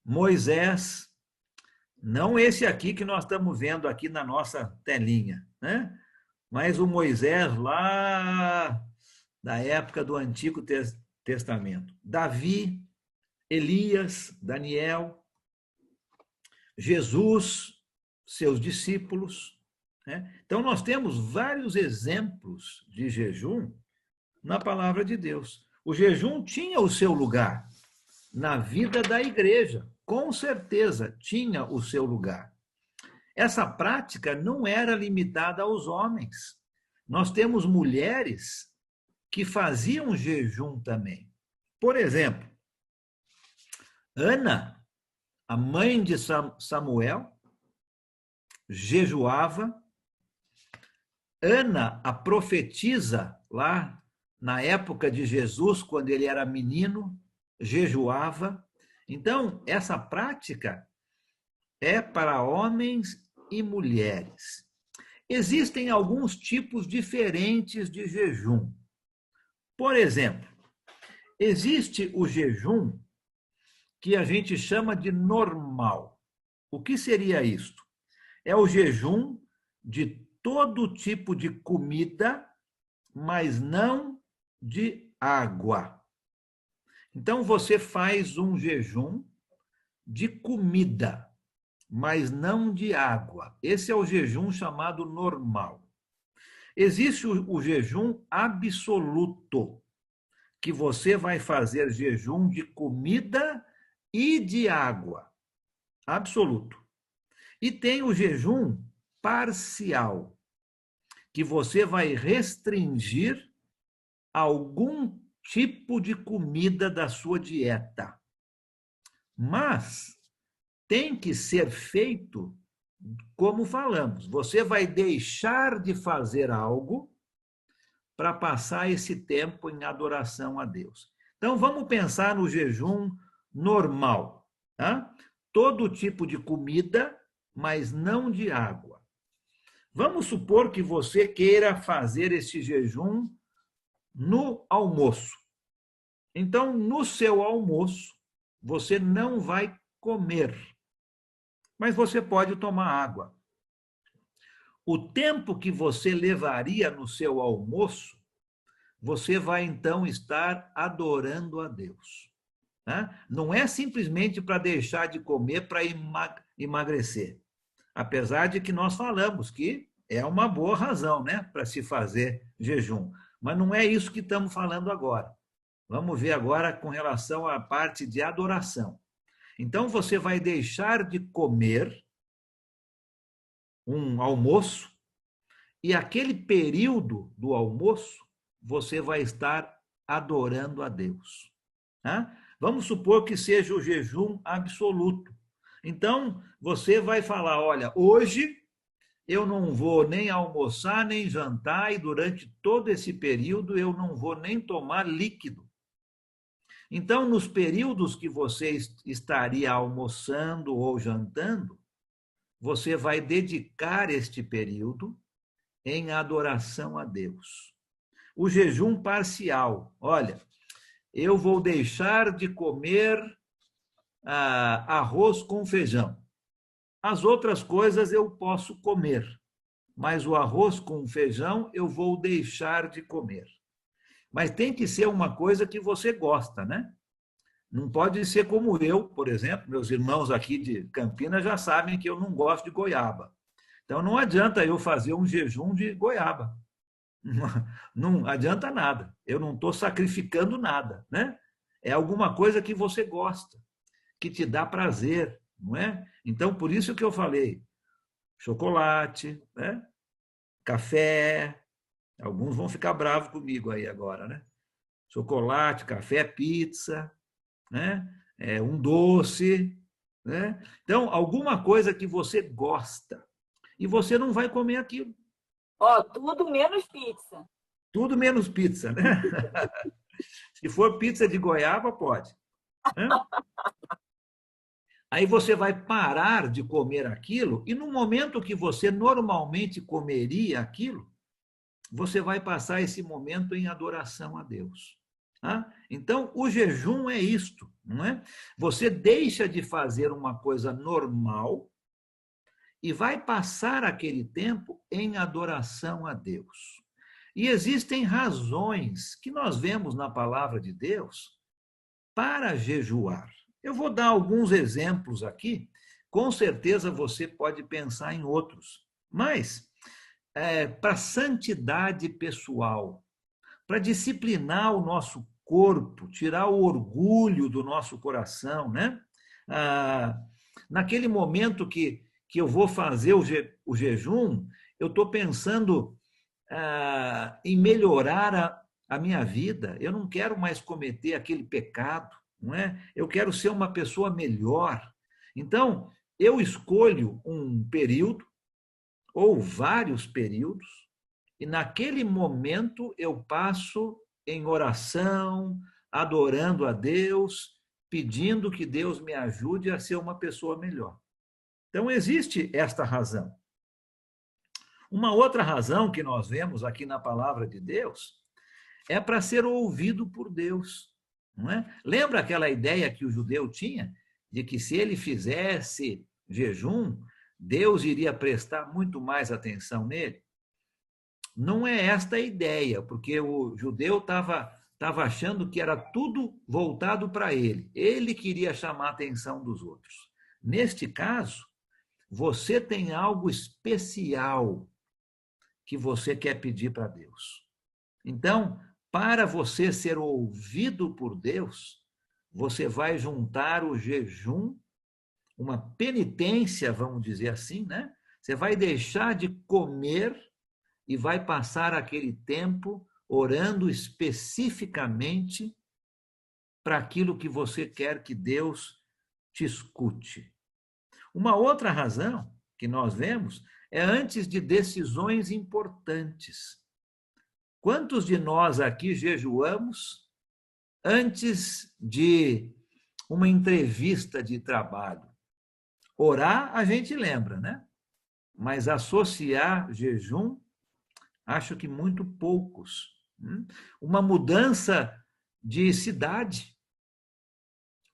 Moisés, não esse aqui que nós estamos vendo aqui na nossa telinha, né? Mas o Moisés lá da época do Antigo Testamento. Davi, Elias, Daniel, Jesus, seus discípulos, né? Então, nós temos vários exemplos de jejum na palavra de Deus. O jejum tinha o seu lugar na vida da igreja, com certeza tinha o seu lugar. Essa prática não era limitada aos homens. Nós temos mulheres que faziam jejum também. Por exemplo, Ana, a mãe de Samuel, jejuava. Ana, a profetisa, lá na época de Jesus, quando ele era menino, jejuava. Então, essa prática é para homens e mulheres. Existem alguns tipos diferentes de jejum. Por exemplo, existe o jejum que a gente chama de normal. O que seria isto? É o jejum de todo tipo de comida, mas não de água. Então, você faz um jejum de comida, mas não de água. Esse é o jejum chamado normal. Existe o jejum absoluto, que você vai fazer jejum de comida e de água. Absoluto. E tem o jejum parcial, que você vai restringir algum tipo de comida da sua dieta. Mas tem que ser feito como falamos. Você vai deixar de fazer algo para passar esse tempo em adoração a Deus. Então, vamos pensar no jejum normal, tá? Todo tipo de comida, mas não de água. Vamos supor que você queira fazer esse jejum no almoço. Então, no seu almoço, você não vai comer, mas você pode tomar água. O tempo que você levaria no seu almoço, você vai então estar adorando a Deus. Né? Não é simplesmente para deixar de comer para emagrecer. Apesar de que nós falamos que é uma boa razão, né, para se fazer jejum. Mas não é isso que estamos falando agora. Vamos ver agora com relação à parte de adoração. Então, você vai deixar de comer um almoço e aquele período do almoço você vai estar adorando a Deus. Tá? Vamos supor que seja o jejum absoluto. Então, você vai falar, olha, hoje eu não vou nem almoçar, nem jantar, e durante todo esse período eu não vou nem tomar líquido. Então, nos períodos que você estaria almoçando ou jantando, você vai dedicar este período em adoração a Deus. O jejum parcial, olha, eu vou deixar de comer arroz com feijão. As outras coisas eu posso comer, mas o arroz com feijão eu vou deixar de comer. Mas tem que ser uma coisa que você gosta, né? Não pode ser como eu, por exemplo, meus irmãos aqui de Campinas já sabem que eu não gosto de goiaba. Então não adianta eu fazer um jejum de goiaba. Não adianta nada. Eu não estou sacrificando nada, né? É alguma coisa que você gosta, que te dá prazer, não é? Então, por isso que eu falei, chocolate, né? Café, alguns vão ficar bravos comigo aí agora, né? Chocolate, café, pizza, né? Um doce, né? Então, alguma coisa que você gosta e você não vai comer aquilo. Ó, tudo menos pizza. Tudo menos pizza, né? Se for pizza de goiaba, pode. Né? Aí você vai parar de comer aquilo e no momento que você normalmente comeria aquilo, você vai passar esse momento em adoração a Deus. Tá? Então, o jejum é isto, não é? Você deixa de fazer uma coisa normal e vai passar aquele tempo em adoração a Deus. E existem razões que nós vemos na palavra de Deus para jejuar. Eu vou dar alguns exemplos aqui, com certeza você pode pensar em outros, mas para santidade pessoal, para disciplinar o nosso corpo, tirar o orgulho do nosso coração, né? Ah, naquele momento que eu vou fazer o jejum, eu estou pensando em melhorar a minha vida. Eu não quero mais cometer aquele pecado, não é? Eu quero ser uma pessoa melhor. Então, eu escolho um período ou vários períodos e naquele momento eu passo em oração, adorando a Deus, pedindo que Deus me ajude a ser uma pessoa melhor. Então, existe esta razão. Uma outra razão que nós vemos aqui na palavra de Deus é para ser ouvido por Deus. Não é? Lembra aquela ideia que o judeu tinha de que se ele fizesse jejum, Deus iria prestar muito mais atenção nele? Não é esta a ideia, porque o judeu estava achando que era tudo voltado para ele. Ele queria chamar a atenção dos outros. Neste caso, você tem algo especial que você quer pedir para Deus. Então, para você ser ouvido por Deus, você vai juntar o jejum, uma penitência, vamos dizer assim, né? Você vai deixar de comer e vai passar aquele tempo orando especificamente para aquilo que você quer que Deus te escute. Uma outra razão que nós vemos é antes de decisões importantes. Quantos de nós aqui jejuamos antes de uma entrevista de trabalho? Orar, a gente lembra, né? Mas associar jejum, acho que muito poucos. Uma mudança de cidade.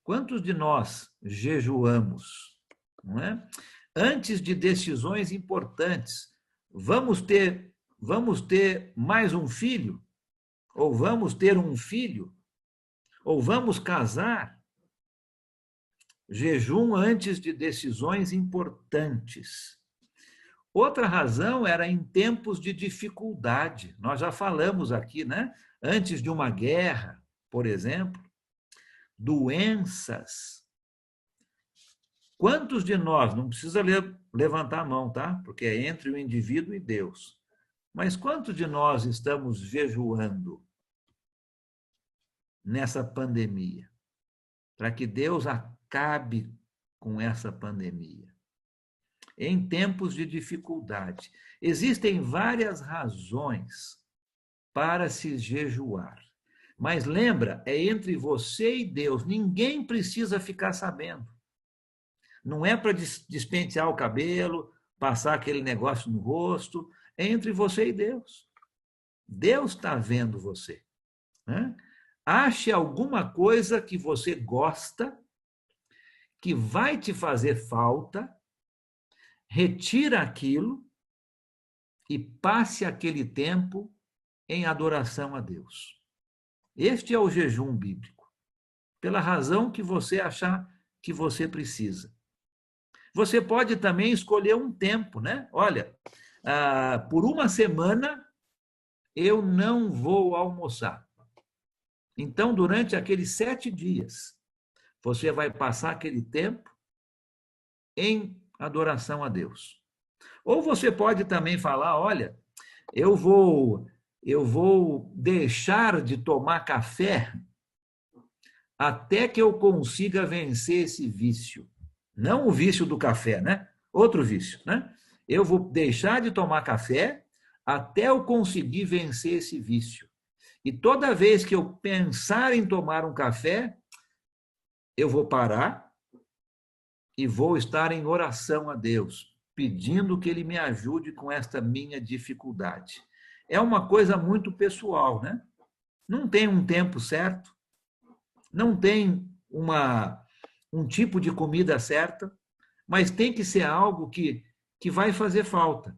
Quantos de nós jejuamos? Não é? Antes de decisões importantes, vamos ter mais um filho? Ou vamos ter um filho? Ou vamos casar? Jejum antes de decisões importantes. Outra razão era em tempos de dificuldade. Nós já falamos aqui, né? Antes de uma guerra, por exemplo, doenças. Quantos de nós, não precisa levantar a mão, tá? Porque é entre o indivíduo e Deus. Mas quantos de nós estamos jejuando nessa pandemia? Para que Deus acabe com essa pandemia. Em tempos de dificuldade. Existem várias razões para se jejuar. Mas lembra, é entre você e Deus. Ninguém precisa ficar sabendo. Não é para despentear o cabelo, passar aquele negócio no rosto. É entre você e Deus. Deus está vendo você. Né? Ache alguma coisa que você gosta, que vai te fazer falta, retira aquilo e passe aquele tempo em adoração a Deus. Este é o jejum bíblico, pela razão que você achar que você precisa. Você pode também escolher um tempo, né? Olha, por uma semana eu não vou almoçar. Então, durante aqueles 7 dias, você vai passar aquele tempo em adoração a Deus. Ou você pode também falar, olha, eu vou deixar de tomar café até que eu consiga vencer esse vício. Não o vício do café, né? Outro vício, né? Eu vou deixar de tomar café até eu conseguir vencer esse vício. E toda vez que eu pensar em tomar um café, eu vou parar e vou estar em oração a Deus, pedindo que Ele me ajude com esta minha dificuldade. É uma coisa muito pessoal, né? Não tem um tempo certo, não tem um tipo de comida certa, mas tem que ser algo que vai fazer falta.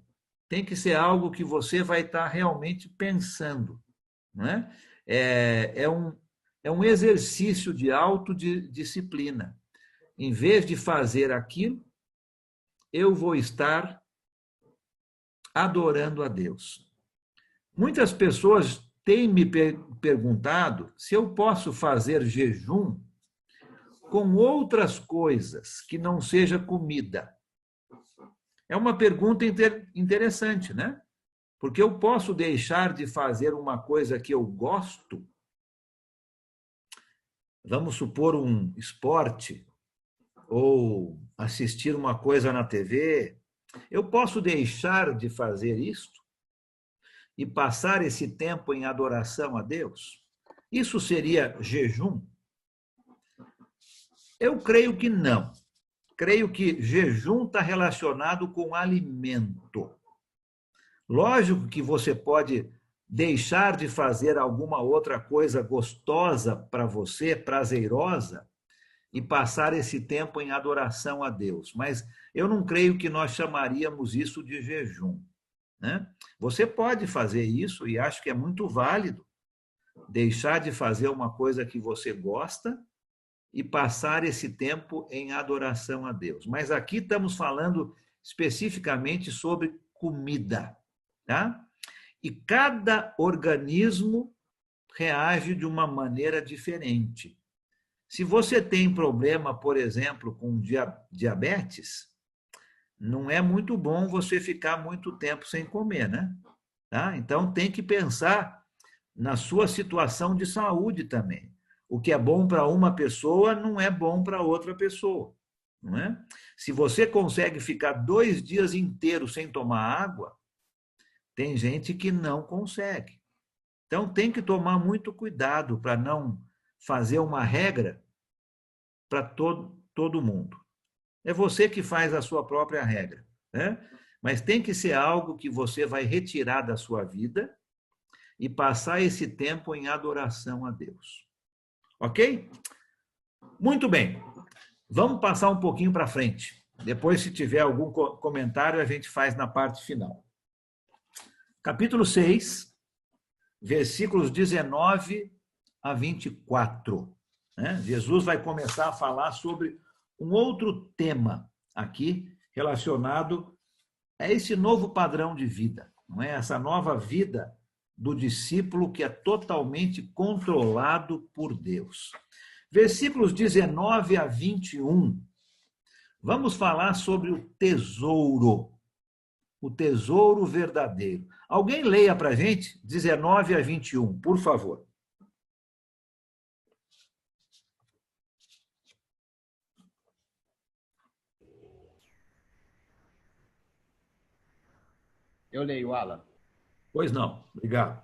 Tem que ser algo que você vai estar realmente pensando. Não é? É um exercício de autodisciplina. Em vez de fazer aquilo, eu vou estar adorando a Deus. Muitas pessoas têm me perguntado se eu posso fazer jejum com outras coisas que não seja comida. É uma pergunta interessante, né? Porque eu posso deixar de fazer uma coisa que eu gosto, vamos supor um esporte, ou assistir uma coisa na TV, eu posso deixar de fazer isto e passar esse tempo em adoração a Deus? Isso seria jejum? Eu creio que não. Creio que jejum está relacionado com alimento. Lógico que você pode deixar de fazer alguma outra coisa gostosa para você, prazerosa, e passar esse tempo em adoração a Deus. Mas eu não creio que nós chamaríamos isso de jejum, né? Você pode fazer isso e acho que é muito válido deixar de fazer uma coisa que você gosta e passar esse tempo em adoração a Deus. Mas aqui estamos falando especificamente sobre comida, tá? E cada organismo reage de uma maneira diferente. Se você tem problema, por exemplo, com diabetes, não é muito bom você ficar muito tempo sem comer, né? Tá? Então tem que pensar na sua situação de saúde também. O que é bom para uma pessoa não é bom para outra pessoa, não é? Se você consegue ficar 2 dias inteiros sem tomar água, tem gente que não consegue. Então tem que tomar muito cuidado para não fazer uma regra para todo mundo. É você que faz a sua própria regra, né? Mas tem que ser algo que você vai retirar da sua vida e passar esse tempo em adoração a Deus. Ok? Muito bem. Vamos passar um pouquinho para frente. Depois, se tiver algum comentário, a gente faz na parte final. Capítulo 6, versículos 19 a 24. Né? Jesus vai começar a falar sobre um outro tema aqui relacionado a esse novo padrão de vida, não é? Essa nova vida do discípulo que é totalmente controlado por Deus. Versículos 19 a 21. Vamos falar sobre o tesouro verdadeiro. Alguém leia para a gente 19 a 21, por favor. Eu leio, Alan. Pois não, obrigado.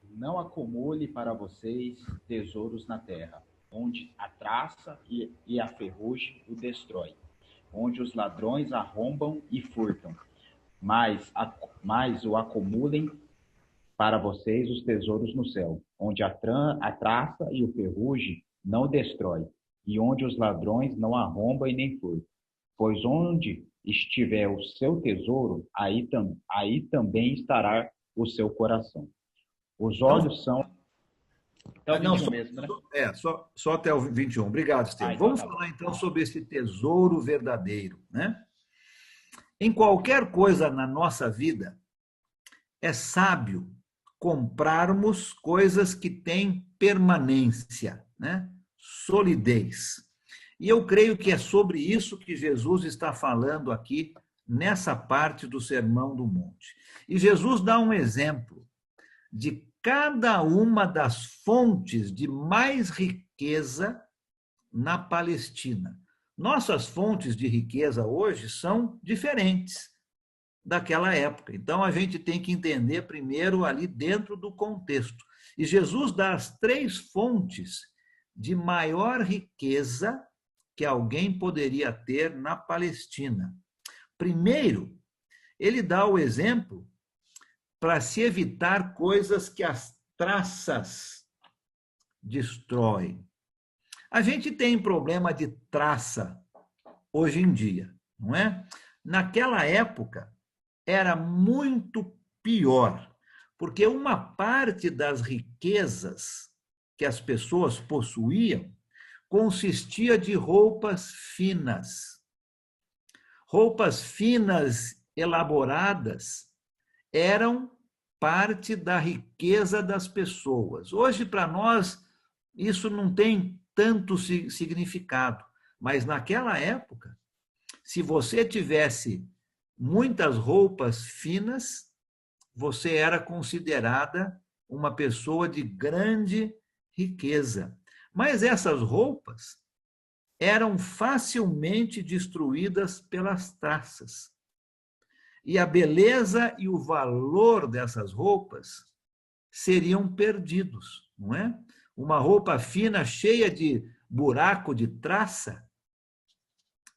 Não acumule para vocês tesouros na terra, onde a traça e a ferrugem o destrói, onde os ladrões arrombam e furtam, mas o acumulem para vocês os tesouros no céu, onde a traça e o ferrugem não destrói, e onde os ladrões não arrombam e nem furtam. Pois onde estiver o seu tesouro, aí também estará o seu coração. Os olhos são... Até o 21 mesmo, né? Só até o 21. Obrigado, Estevam. Então, vamos falar então sobre esse tesouro verdadeiro, né? Em qualquer coisa na nossa vida, é sábio comprarmos coisas que têm permanência, né? Solidez. E eu creio que é sobre isso que Jesus está falando aqui nessa parte do Sermão do Monte. E Jesus dá um exemplo de cada uma das fontes de mais riqueza na Palestina. Nossas fontes de riqueza hoje são diferentes daquela época. Então a gente tem que entender primeiro ali dentro do contexto. E Jesus dá as 3 fontes de maior riqueza que alguém poderia ter na Palestina. Primeiro, ele dá o exemplo para se evitar coisas que as traças destrói. A gente tem problema de traça hoje em dia, não é? Naquela época era muito pior, porque uma parte das riquezas que as pessoas possuíam consistia de roupas finas. Roupas finas, elaboradas, eram parte da riqueza das pessoas. Hoje, para nós, isso não tem tanto significado, mas naquela época, se você tivesse muitas roupas finas, você era considerada uma pessoa de grande riqueza. Mas essas roupas eram facilmente destruídas pelas traças. E a beleza e o valor dessas roupas seriam perdidos, não é? Uma roupa fina, cheia de buraco de traça,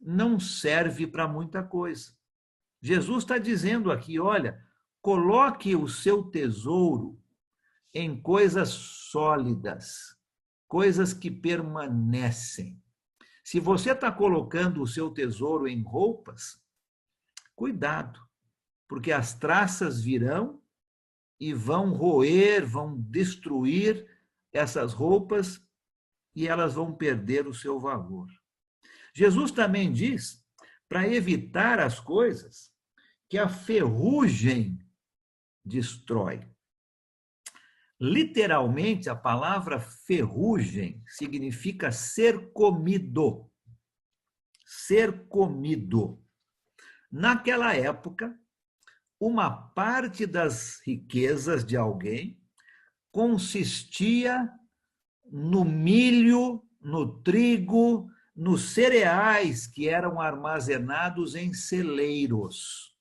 não serve para muita coisa. Jesus está dizendo aqui, olha, coloque o seu tesouro em coisas sólidas, coisas que permanecem. Se você está colocando o seu tesouro em roupas, cuidado, porque as traças virão e vão roer, vão destruir essas roupas e elas vão perder o seu valor. Jesus também diz para evitar as coisas que a ferrugem destrói. Literalmente, a palavra ferrugem significa ser comido. Ser comido. Naquela época, uma parte das riquezas de alguém consistia no milho, no trigo, nos cereais que eram armazenados em celeiros.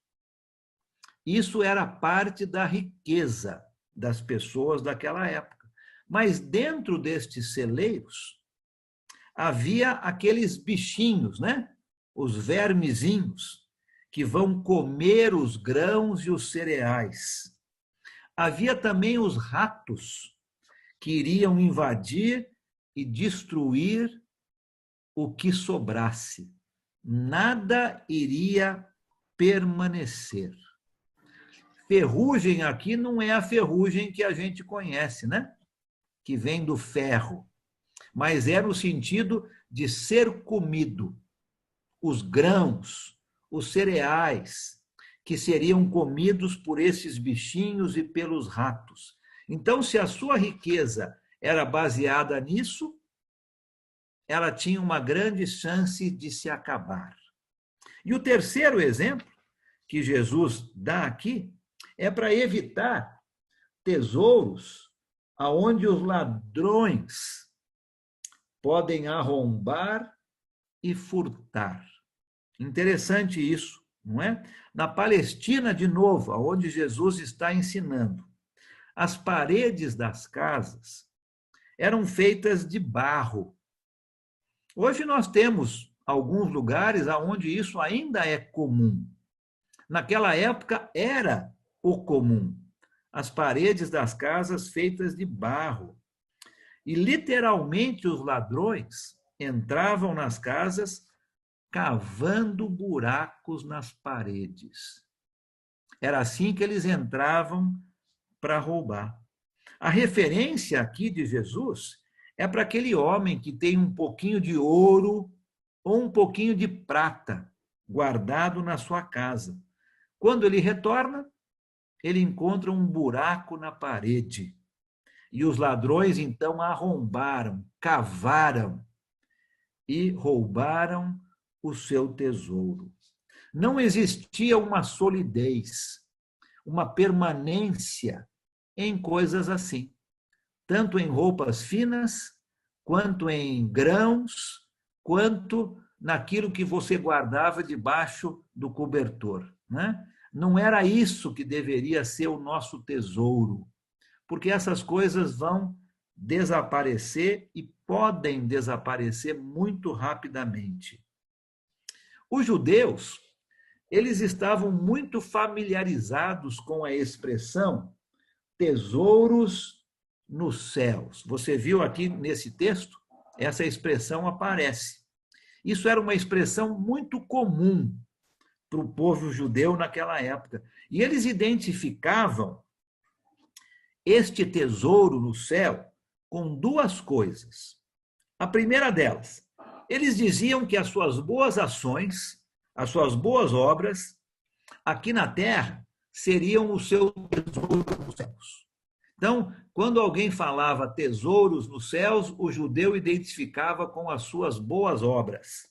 Isso era parte da riqueza das pessoas daquela época. Mas dentro destes celeiros havia aqueles bichinhos, né? Os vermezinhos que vão comer os grãos e os cereais. Havia também os ratos que iriam invadir e destruir o que sobrasse. Nada iria permanecer. Ferrugem aqui não é a ferrugem que a gente conhece, né? Que vem do ferro, mas é no sentido de ser comido. Os grãos, os cereais, que seriam comidos por esses bichinhos e pelos ratos. Então, se a sua riqueza era baseada nisso, ela tinha uma grande chance de se acabar. E o terceiro exemplo que Jesus dá aqui é para evitar tesouros aonde os ladrões podem arrombar e furtar. Interessante isso, não é? Na Palestina, de novo, aonde Jesus está ensinando, as paredes das casas eram feitas de barro. Hoje nós temos alguns lugares aonde isso ainda é comum. Naquela época era o comum. As paredes das casas feitas de barro. E literalmente os ladrões entravam nas casas cavando buracos nas paredes. Era assim que eles entravam para roubar. A referência aqui de Jesus é para aquele homem que tem um pouquinho de ouro ou um pouquinho de prata guardado na sua casa. Quando ele retorna, ele encontra um buraco na parede. E os ladrões, então, arrombaram, cavaram e roubaram o seu tesouro. Não existia uma solidez, uma permanência em coisas assim, tanto em roupas finas, quanto em grãos, quanto naquilo que você guardava debaixo do cobertor, né? Não era isso que deveria ser o nosso tesouro, porque essas coisas vão desaparecer e podem desaparecer muito rapidamente. Os judeus, eles estavam muito familiarizados com a expressão tesouros nos céus. Você viu aqui nesse texto? Essa expressão aparece. Isso era uma expressão muito comum para o povo judeu naquela época. E eles identificavam este tesouro no céu com duas coisas. A primeira delas, eles diziam que as suas boas ações, as suas boas obras, aqui na terra, seriam o seu tesouro nos céus. Então, quando alguém falava tesouros nos céus, o judeu identificava com as suas boas obras.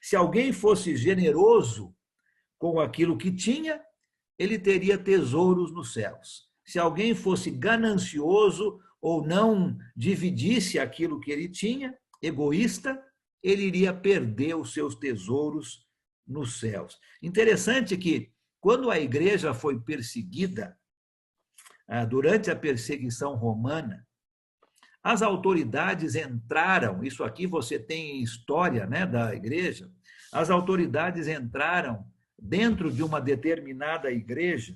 Se alguém fosse generoso com aquilo que tinha, ele teria tesouros nos céus. Se alguém fosse ganancioso ou não dividisse aquilo que ele tinha, egoísta, ele iria perder os seus tesouros nos céus. Interessante que, quando a igreja foi perseguida, durante a perseguição romana, as autoridades entraram, isso aqui você tem história, né, da igreja, as autoridades entraram dentro de uma determinada igreja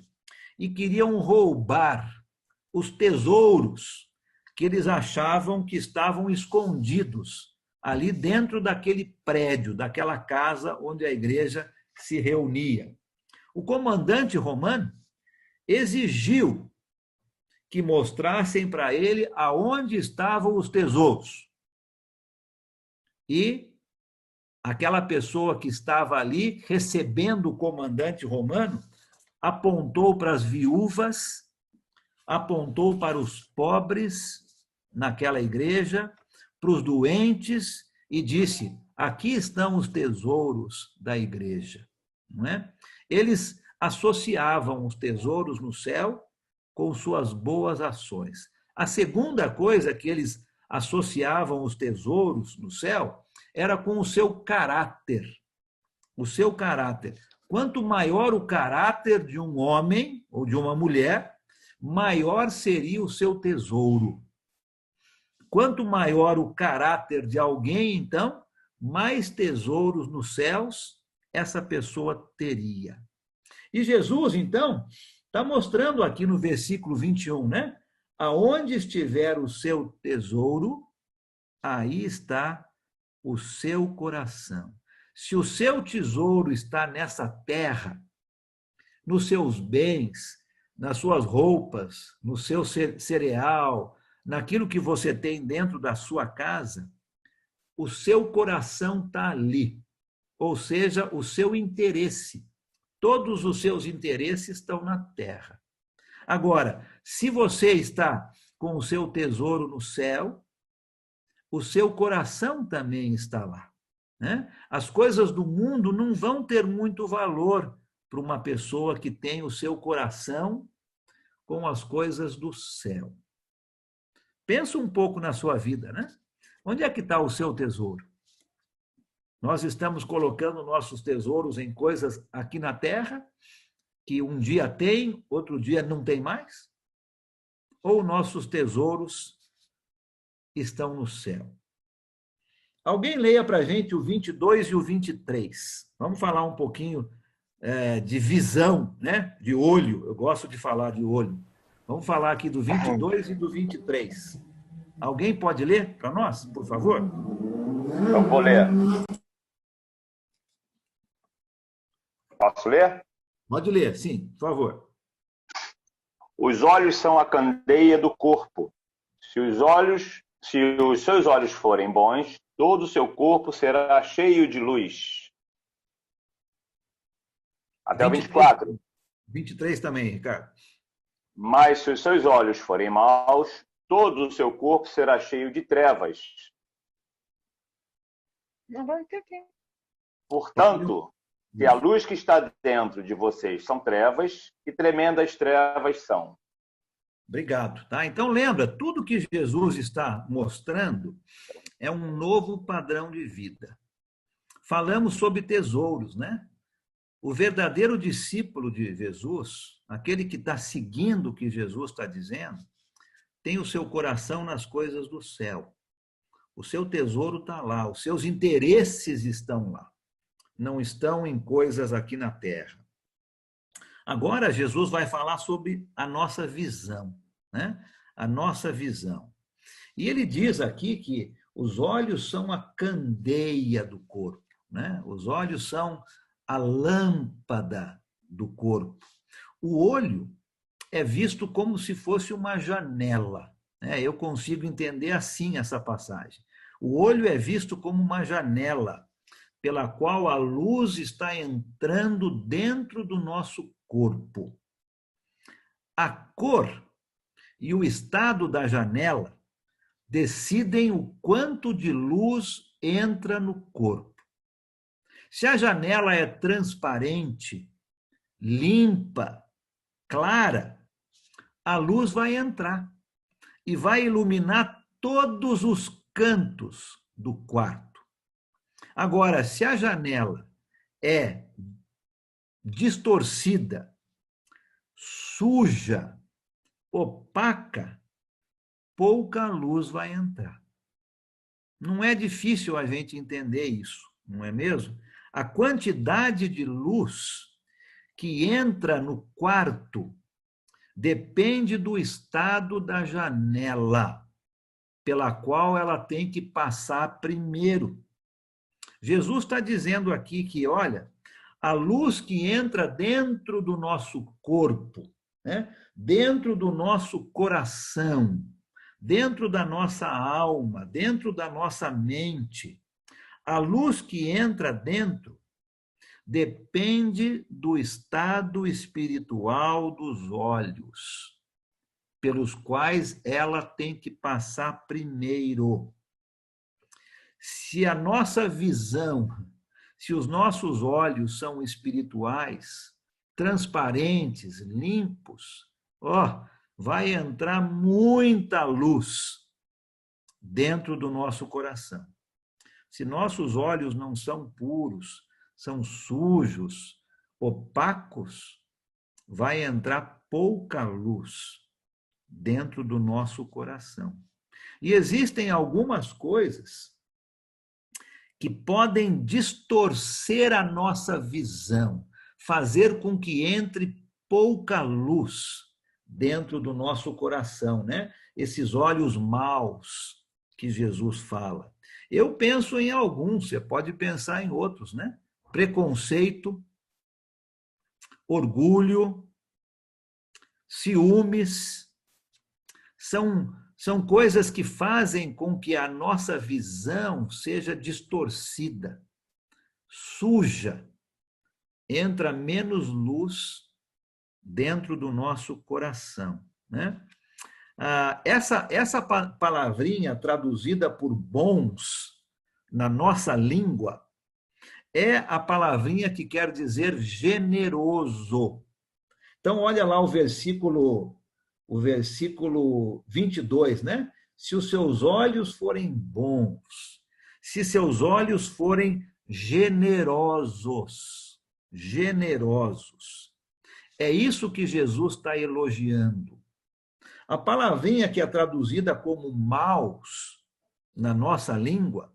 e queriam roubar os tesouros que eles achavam que estavam escondidos ali dentro daquele prédio, daquela casa onde a igreja se reunia. O comandante romano exigiu que mostrassem para ele aonde estavam os tesouros. E aquela pessoa que estava ali recebendo o comandante romano apontou para as viúvas, apontou para os pobres naquela igreja, para os doentes e disse: aqui estão os tesouros da igreja. Não é? Eles associavam os tesouros no céu com suas boas ações. A segunda coisa que eles associavam os tesouros no céu era com o seu caráter. O seu caráter. Quanto maior o caráter de um homem ou de uma mulher, maior seria o seu tesouro. Quanto maior o caráter de alguém, então, mais tesouros nos céus essa pessoa teria. E Jesus, então, está mostrando aqui no versículo 21, né? Aonde estiver o seu tesouro, aí está o seu coração. Se o seu tesouro está nessa terra, nos seus bens, nas suas roupas, no seu cereal, naquilo que você tem dentro da sua casa, o seu coração está ali. Ou seja, o seu interesse. Todos os seus interesses estão na terra. Agora, se você está com o seu tesouro no céu, o seu coração também está lá. Né? As coisas do mundo não vão ter muito valor para uma pessoa que tem o seu coração com as coisas do céu. Pensa um pouco na sua vida, né? Onde é que está o seu tesouro? Nós estamos colocando nossos tesouros em coisas aqui na terra, que um dia tem, outro dia não tem mais? Ou nossos tesouros estão no céu? Alguém leia para a gente o 22 e o 23. Vamos falar um pouquinho de visão, né? De olho. Eu gosto de falar de olho. Vamos falar aqui do 22 e do 23. Alguém pode ler para nós, por favor? Eu vou ler. Posso ler? Pode ler, sim, por favor. Os olhos são a candeia do corpo. Se os seus olhos forem bons, todo o seu corpo será cheio de luz. Até o 24. 23 também, Ricardo. Mas se os seus olhos forem maus, todo o seu corpo será cheio de trevas. Não vai entender. Portanto, se a luz que está dentro de vocês são trevas, que tremendas trevas são. Obrigado. Tá? Então, lembra, tudo que Jesus está mostrando é um novo padrão de vida. Falamos sobre tesouros, né? O verdadeiro discípulo de Jesus, aquele que está seguindo o que Jesus está dizendo, tem o seu coração nas coisas do céu. O seu tesouro está lá, os seus interesses estão lá. Não estão em coisas aqui na terra. Agora, Jesus vai falar sobre a nossa visão, né? a nossa visão. E ele diz aqui que os olhos são a candeia do corpo, né? Os olhos são a lâmpada do corpo. O olho é visto como se fosse uma janela, né? Eu consigo entender assim essa passagem. O olho é visto como uma janela pela qual a luz está entrando dentro do nosso corpo. A cor e o estado da janela decidem o quanto de luz entra no corpo. Se a janela é transparente, limpa, clara, a luz vai entrar e vai iluminar todos os cantos do quarto. Agora, se a janela é distorcida, suja, opaca, pouca luz vai entrar. Não é difícil a gente entender isso, não é mesmo? A quantidade de luz que entra no quarto depende do estado da janela pela qual ela tem que passar primeiro. Jesus está dizendo aqui que, olha, a luz que entra dentro do nosso corpo, né? Dentro do nosso coração, dentro da nossa alma, dentro da nossa mente, a luz que entra dentro depende do estado espiritual dos olhos, pelos quais ela tem que passar primeiro. Se a nossa visão, se os nossos olhos são espirituais, transparentes, limpos, vai entrar muita luz dentro do nosso coração. Se nossos olhos não são puros, são sujos, opacos, vai entrar pouca luz dentro do nosso coração. E existem algumas coisas que podem distorcer a nossa visão, fazer com que entre pouca luz dentro do nosso coração, né? Esses olhos maus que Jesus fala. Eu penso em alguns, você pode pensar em outros, né? Preconceito, orgulho, ciúmes, são coisas que fazem com que a nossa visão seja distorcida, suja, entra menos luz dentro do nosso coração, né? Essa palavrinha traduzida por bons na nossa língua é a palavrinha que quer dizer generoso. Então, olha lá o versículo 22, né? Se os seus olhos forem bons, se seus olhos forem generosos, é isso que Jesus está elogiando. A palavrinha que é traduzida como maus na nossa língua,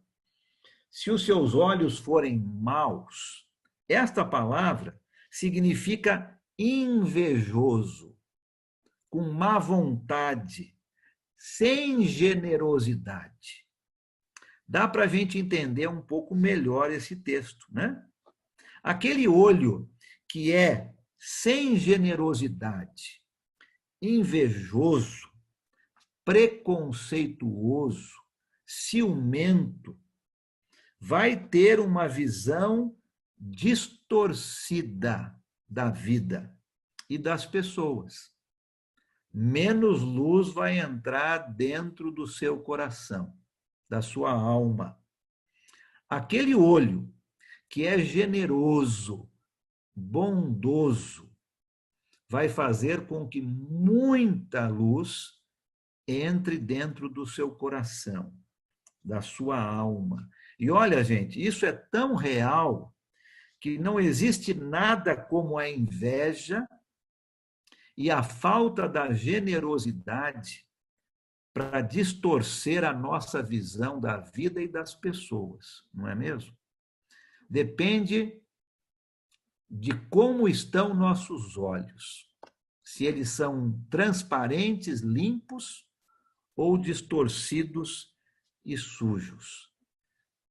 se os seus olhos forem maus, esta palavra significa invejoso, com má vontade, sem generosidade. Dá para a gente entender um pouco melhor esse texto, né? Aquele olho que é sem generosidade, invejoso, preconceituoso, ciumento, vai ter uma visão distorcida da vida e das pessoas. Menos luz vai entrar dentro do seu coração, da sua alma. Aquele olho que é generoso, bondoso, vai fazer com que muita luz entre dentro do seu coração, da sua alma. E olha, gente, isso é tão real que não existe nada como a inveja e a falta da generosidade para distorcer a nossa visão da vida e das pessoas, não é mesmo? Depende de como estão nossos olhos. Se eles são transparentes, limpos, ou distorcidos e sujos.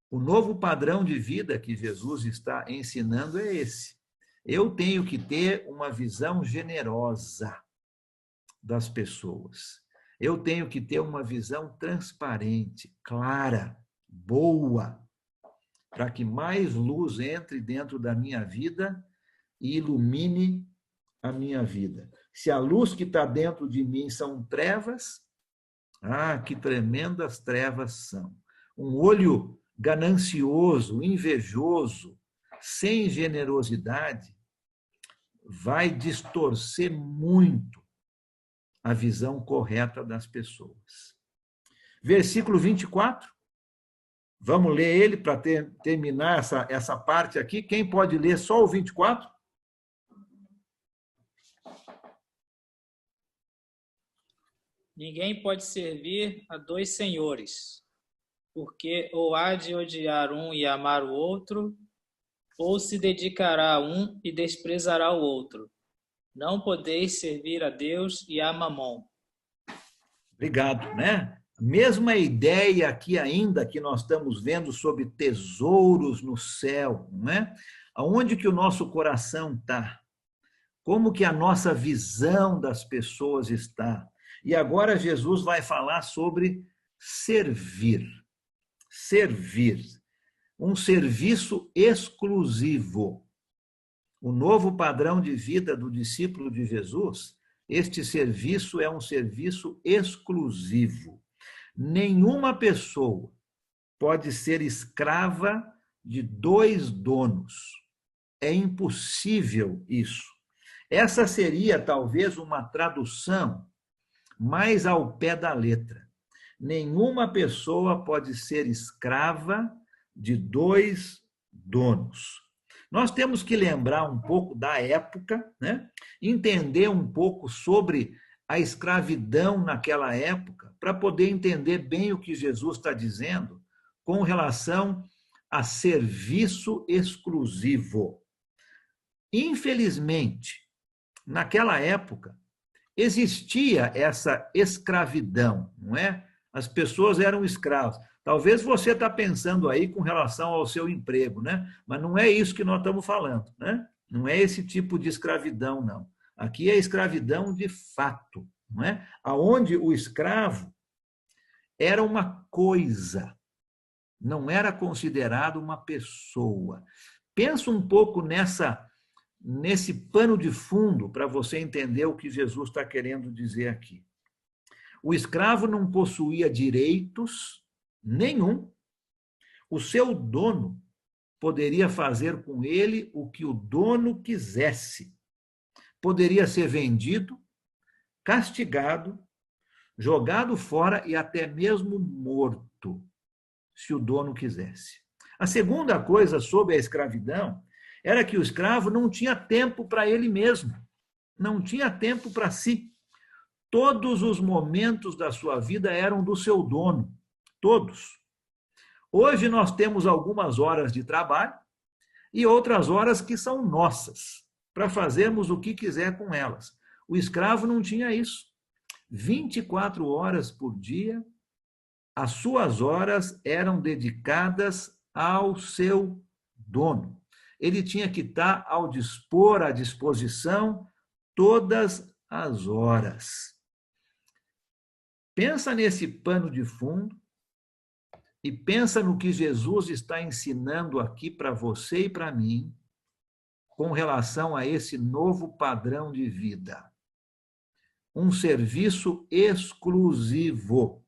O novo padrão de vida que Jesus está ensinando é esse. Eu tenho que ter uma visão generosa das pessoas. Eu tenho que ter uma visão transparente, clara, boa, para que mais luz entre dentro da minha vida e ilumine a minha vida. Se a luz que está dentro de mim são trevas, que tremendas trevas são. Um olho ganancioso, invejoso, sem generosidade, vai distorcer muito a visão correta das pessoas. Versículo 24. Vamos ler ele para terminar essa parte aqui. Quem pode ler só o 24? Ninguém pode servir a dois senhores, porque ou há de odiar um e amar o outro, ou se dedicará a um e desprezará o outro. Não podeis servir a Deus e a Mamon. Obrigado, né? Mesma ideia aqui ainda que nós estamos vendo sobre tesouros no céu, não é? Aonde que o nosso coração está? Como que a nossa visão das pessoas está? E agora Jesus vai falar sobre servir. Servir. Um serviço exclusivo. O novo padrão de vida do discípulo de Jesus, este serviço é um serviço exclusivo. Nenhuma pessoa pode ser escrava de dois donos. É impossível isso. Essa seria talvez uma tradução mais ao pé da letra. Nenhuma pessoa pode ser escrava de dois donos. Nós temos que lembrar um pouco da época, né? Entender um pouco sobre a escravidão naquela época, para poder entender bem o que Jesus está dizendo com relação a serviço exclusivo. Infelizmente, naquela época, existia essa escravidão, não é? As pessoas eram escravos. Talvez você está pensando aí com relação ao seu emprego, né? Mas não é isso que nós estamos falando, né? Não é esse tipo de escravidão, não. Aqui é escravidão de fato, não é? Aonde o escravo era uma coisa, não era considerado uma pessoa. Pensa um pouco nesse pano de fundo para você entender o que Jesus está querendo dizer aqui. O escravo não possuía direitos nenhum. O seu dono poderia fazer com ele o que o dono quisesse. Poderia ser vendido, castigado, jogado fora e até mesmo morto, se o dono quisesse. A segunda coisa sobre a escravidão era que o escravo não tinha tempo para ele mesmo, não tinha tempo para si. Todos os momentos da sua vida eram do seu dono, todos. Hoje nós temos algumas horas de trabalho e outras horas que são nossas, para fazermos o que quiser com elas. O escravo não tinha isso. 24 horas por dia, as suas horas eram dedicadas ao seu dono. Ele tinha que estar ao dispor, à disposição, todas as horas. Pensa nesse pano de fundo e pensa no que Jesus está ensinando aqui para você e para mim com relação a esse novo padrão de vida. Um serviço exclusivo.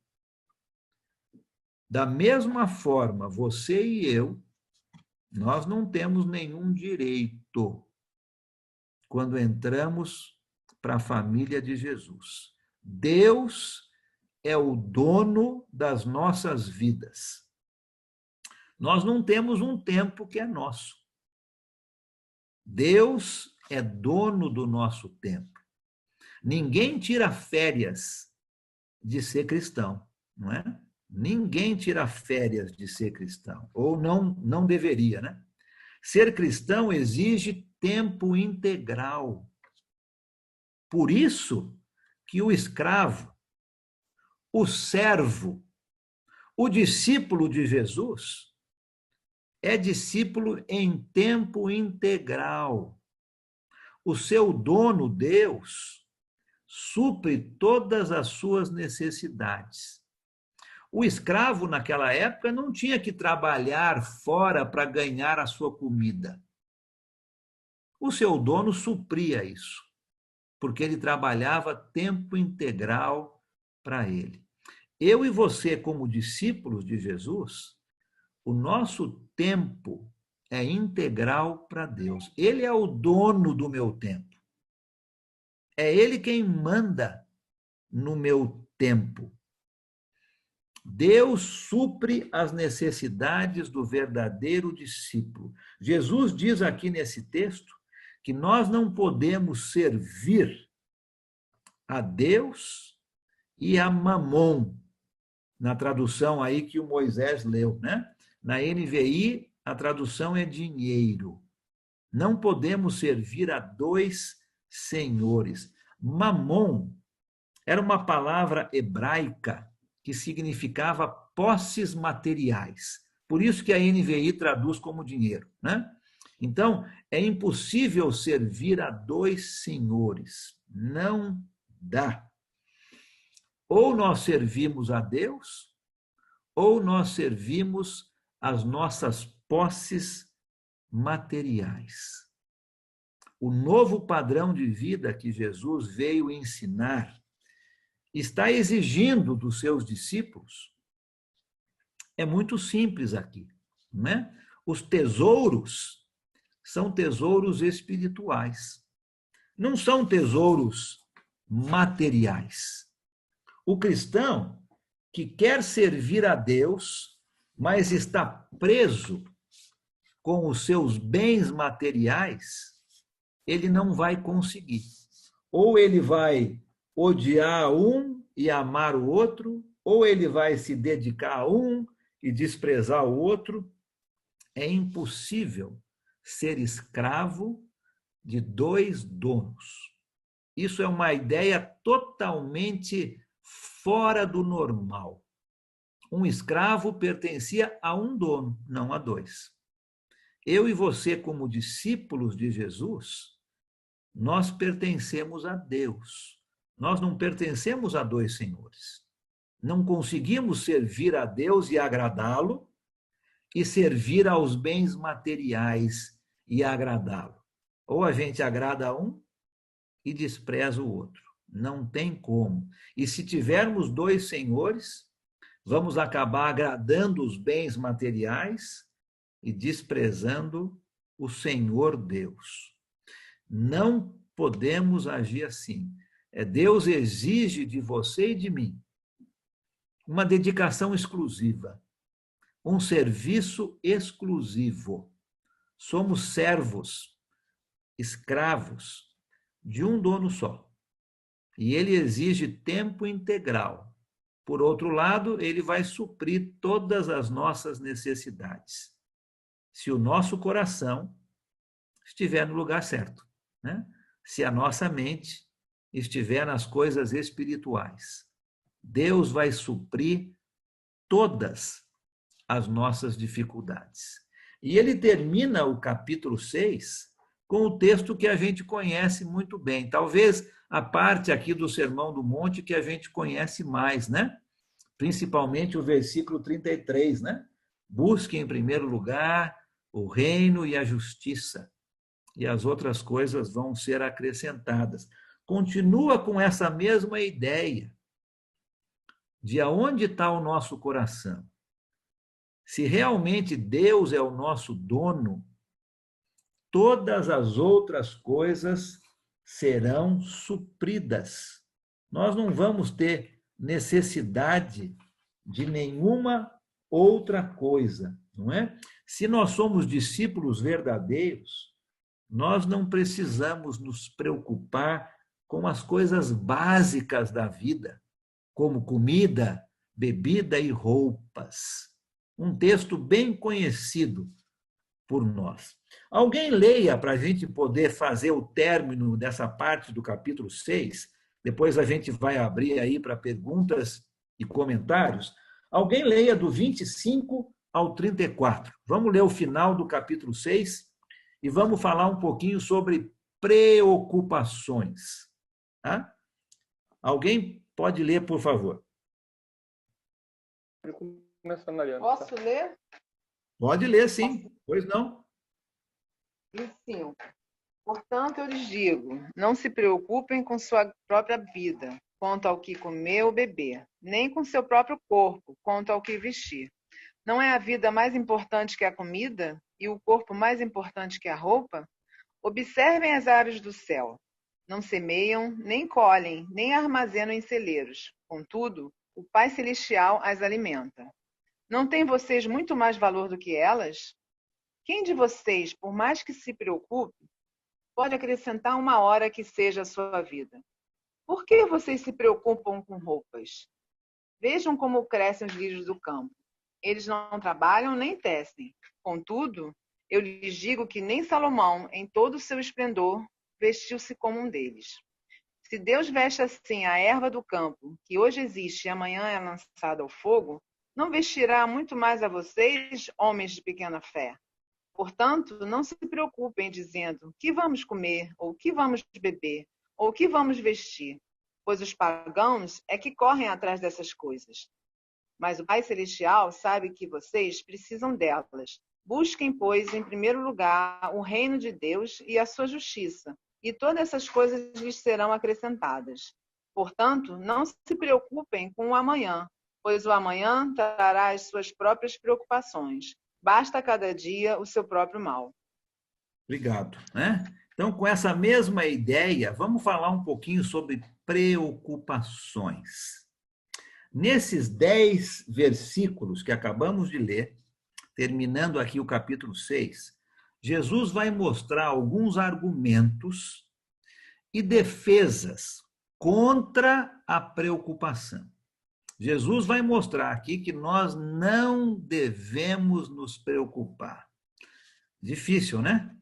Da mesma forma, você e eu, nós não temos nenhum direito quando entramos para a família de Jesus. Deus é o dono das nossas vidas. Nós não temos um tempo que é nosso. Deus é dono do nosso tempo. Ninguém tira férias de ser cristão, não é? Ninguém tira férias de ser cristão, ou não deveria, né? Ser cristão exige tempo integral. Por isso que o escravo, o servo, o discípulo de Jesus, é discípulo em tempo integral. O seu dono, Deus, supre todas as suas necessidades. O escravo, naquela época, não tinha que trabalhar fora para ganhar a sua comida. O seu dono supria isso, porque ele trabalhava tempo integral para ele. Eu e você, como discípulos de Jesus, o nosso tempo é integral para Deus. Ele é o dono do meu tempo. É Ele quem manda no meu tempo. Deus supre as necessidades do verdadeiro discípulo. Jesus diz aqui nesse texto que nós não podemos servir a Deus e a Mamon, na tradução aí que o Moisés leu, né? Na NVI, a tradução é dinheiro. Não podemos servir a dois senhores. Mamon era uma palavra hebraica que significava posses materiais. Por isso que a NVI traduz como dinheiro, né? Então, é impossível servir a dois senhores. Não dá. Ou nós servimos a Deus, ou nós servimos as nossas posses materiais. O novo padrão de vida que Jesus veio ensinar está exigindo dos seus discípulos é muito simples aqui, né? Os tesouros são tesouros espirituais, não são tesouros materiais. O cristão que quer servir a Deus, mas está preso com os seus bens materiais, ele não vai conseguir. Ou ele vai odiar um e amar o outro, ou ele vai se dedicar a um e desprezar o outro. É impossível ser escravo de dois donos. Isso é uma ideia totalmente fora do normal. Um escravo pertencia a um dono, não a dois. Eu e você, como discípulos de Jesus, nós pertencemos a Deus. Nós não pertencemos a dois senhores. Não conseguimos servir a Deus e agradá-lo e servir aos bens materiais e agradá-lo. Ou a gente agrada a um e despreza o outro. Não tem como. E se tivermos dois senhores, vamos acabar agradando os bens materiais e desprezando o Senhor Deus. Não podemos agir assim. Deus exige de você e de mim uma dedicação exclusiva, um serviço exclusivo. Somos servos, escravos de um dono só. E ele exige tempo integral. Por outro lado, ele vai suprir todas as nossas necessidades, se o nosso coração estiver no lugar certo, né? Se a nossa mente estiver nas coisas espirituais. Deus vai suprir todas as nossas dificuldades. E ele termina o capítulo 6 com o texto que a gente conhece muito bem. Talvez a parte aqui do Sermão do Monte que a gente conhece mais, né? Principalmente o versículo 33, né? Busque em primeiro lugar o reino e a justiça, e as outras coisas vão ser acrescentadas. Continua com essa mesma ideia de aonde está o nosso coração. Se realmente Deus é o nosso dono, todas as outras coisas serão supridas. Nós não vamos ter necessidade de nenhuma outra coisa, não é? Se nós somos discípulos verdadeiros, nós não precisamos nos preocupar com as coisas básicas da vida, como comida, bebida e roupas. Um texto bem conhecido por nós. Alguém leia para a gente poder fazer o término dessa parte do capítulo 6, depois a gente vai abrir aí para perguntas e comentários, alguém leia do 25 ao 34. Vamos ler o final do capítulo 6 e vamos falar um pouquinho sobre preocupações. Tá? Alguém pode ler, por favor? Posso ler? Pode ler, sim. Pois não. 25. Portanto, eu lhes digo, não se preocupem com sua própria vida, quanto ao que comer ou beber, nem com seu próprio corpo, quanto ao que vestir. Não é a vida mais importante que a comida e o corpo mais importante que a roupa? Observem as aves do céu. Não semeiam, nem colhem, nem armazenam em celeiros. Contudo, o Pai Celestial as alimenta. Não têm vocês muito mais valor do que elas? Quem de vocês, por mais que se preocupe, pode acrescentar uma hora que seja a sua vida? Por que vocês se preocupam com roupas? Vejam como crescem os lírios do campo. Eles não trabalham nem tecem. Contudo, eu lhes digo que nem Salomão, em todo o seu esplendor, vestiu-se como um deles. Se Deus veste assim a erva do campo, que hoje existe e amanhã é lançada ao fogo, não vestirá muito mais a vocês, homens de pequena fé? Portanto, não se preocupem dizendo: que vamos comer, ou que vamos beber, ou que vamos vestir, pois os pagãos é que correm atrás dessas coisas. Mas o Pai Celestial sabe que vocês precisam delas. Busquem, pois, em primeiro lugar o reino de Deus e a sua justiça, e todas essas coisas lhes serão acrescentadas. Portanto, não se preocupem com o amanhã, pois o amanhã trará as suas próprias preocupações. Basta a cada dia o seu próprio mal. Obrigado. Então, com essa mesma ideia, vamos falar um pouquinho sobre preocupações. Nesses 10 versículos que acabamos de ler, terminando aqui o capítulo 6, Jesus vai mostrar alguns argumentos e defesas contra a preocupação. Jesus vai mostrar aqui que nós não devemos nos preocupar. Difícil, né?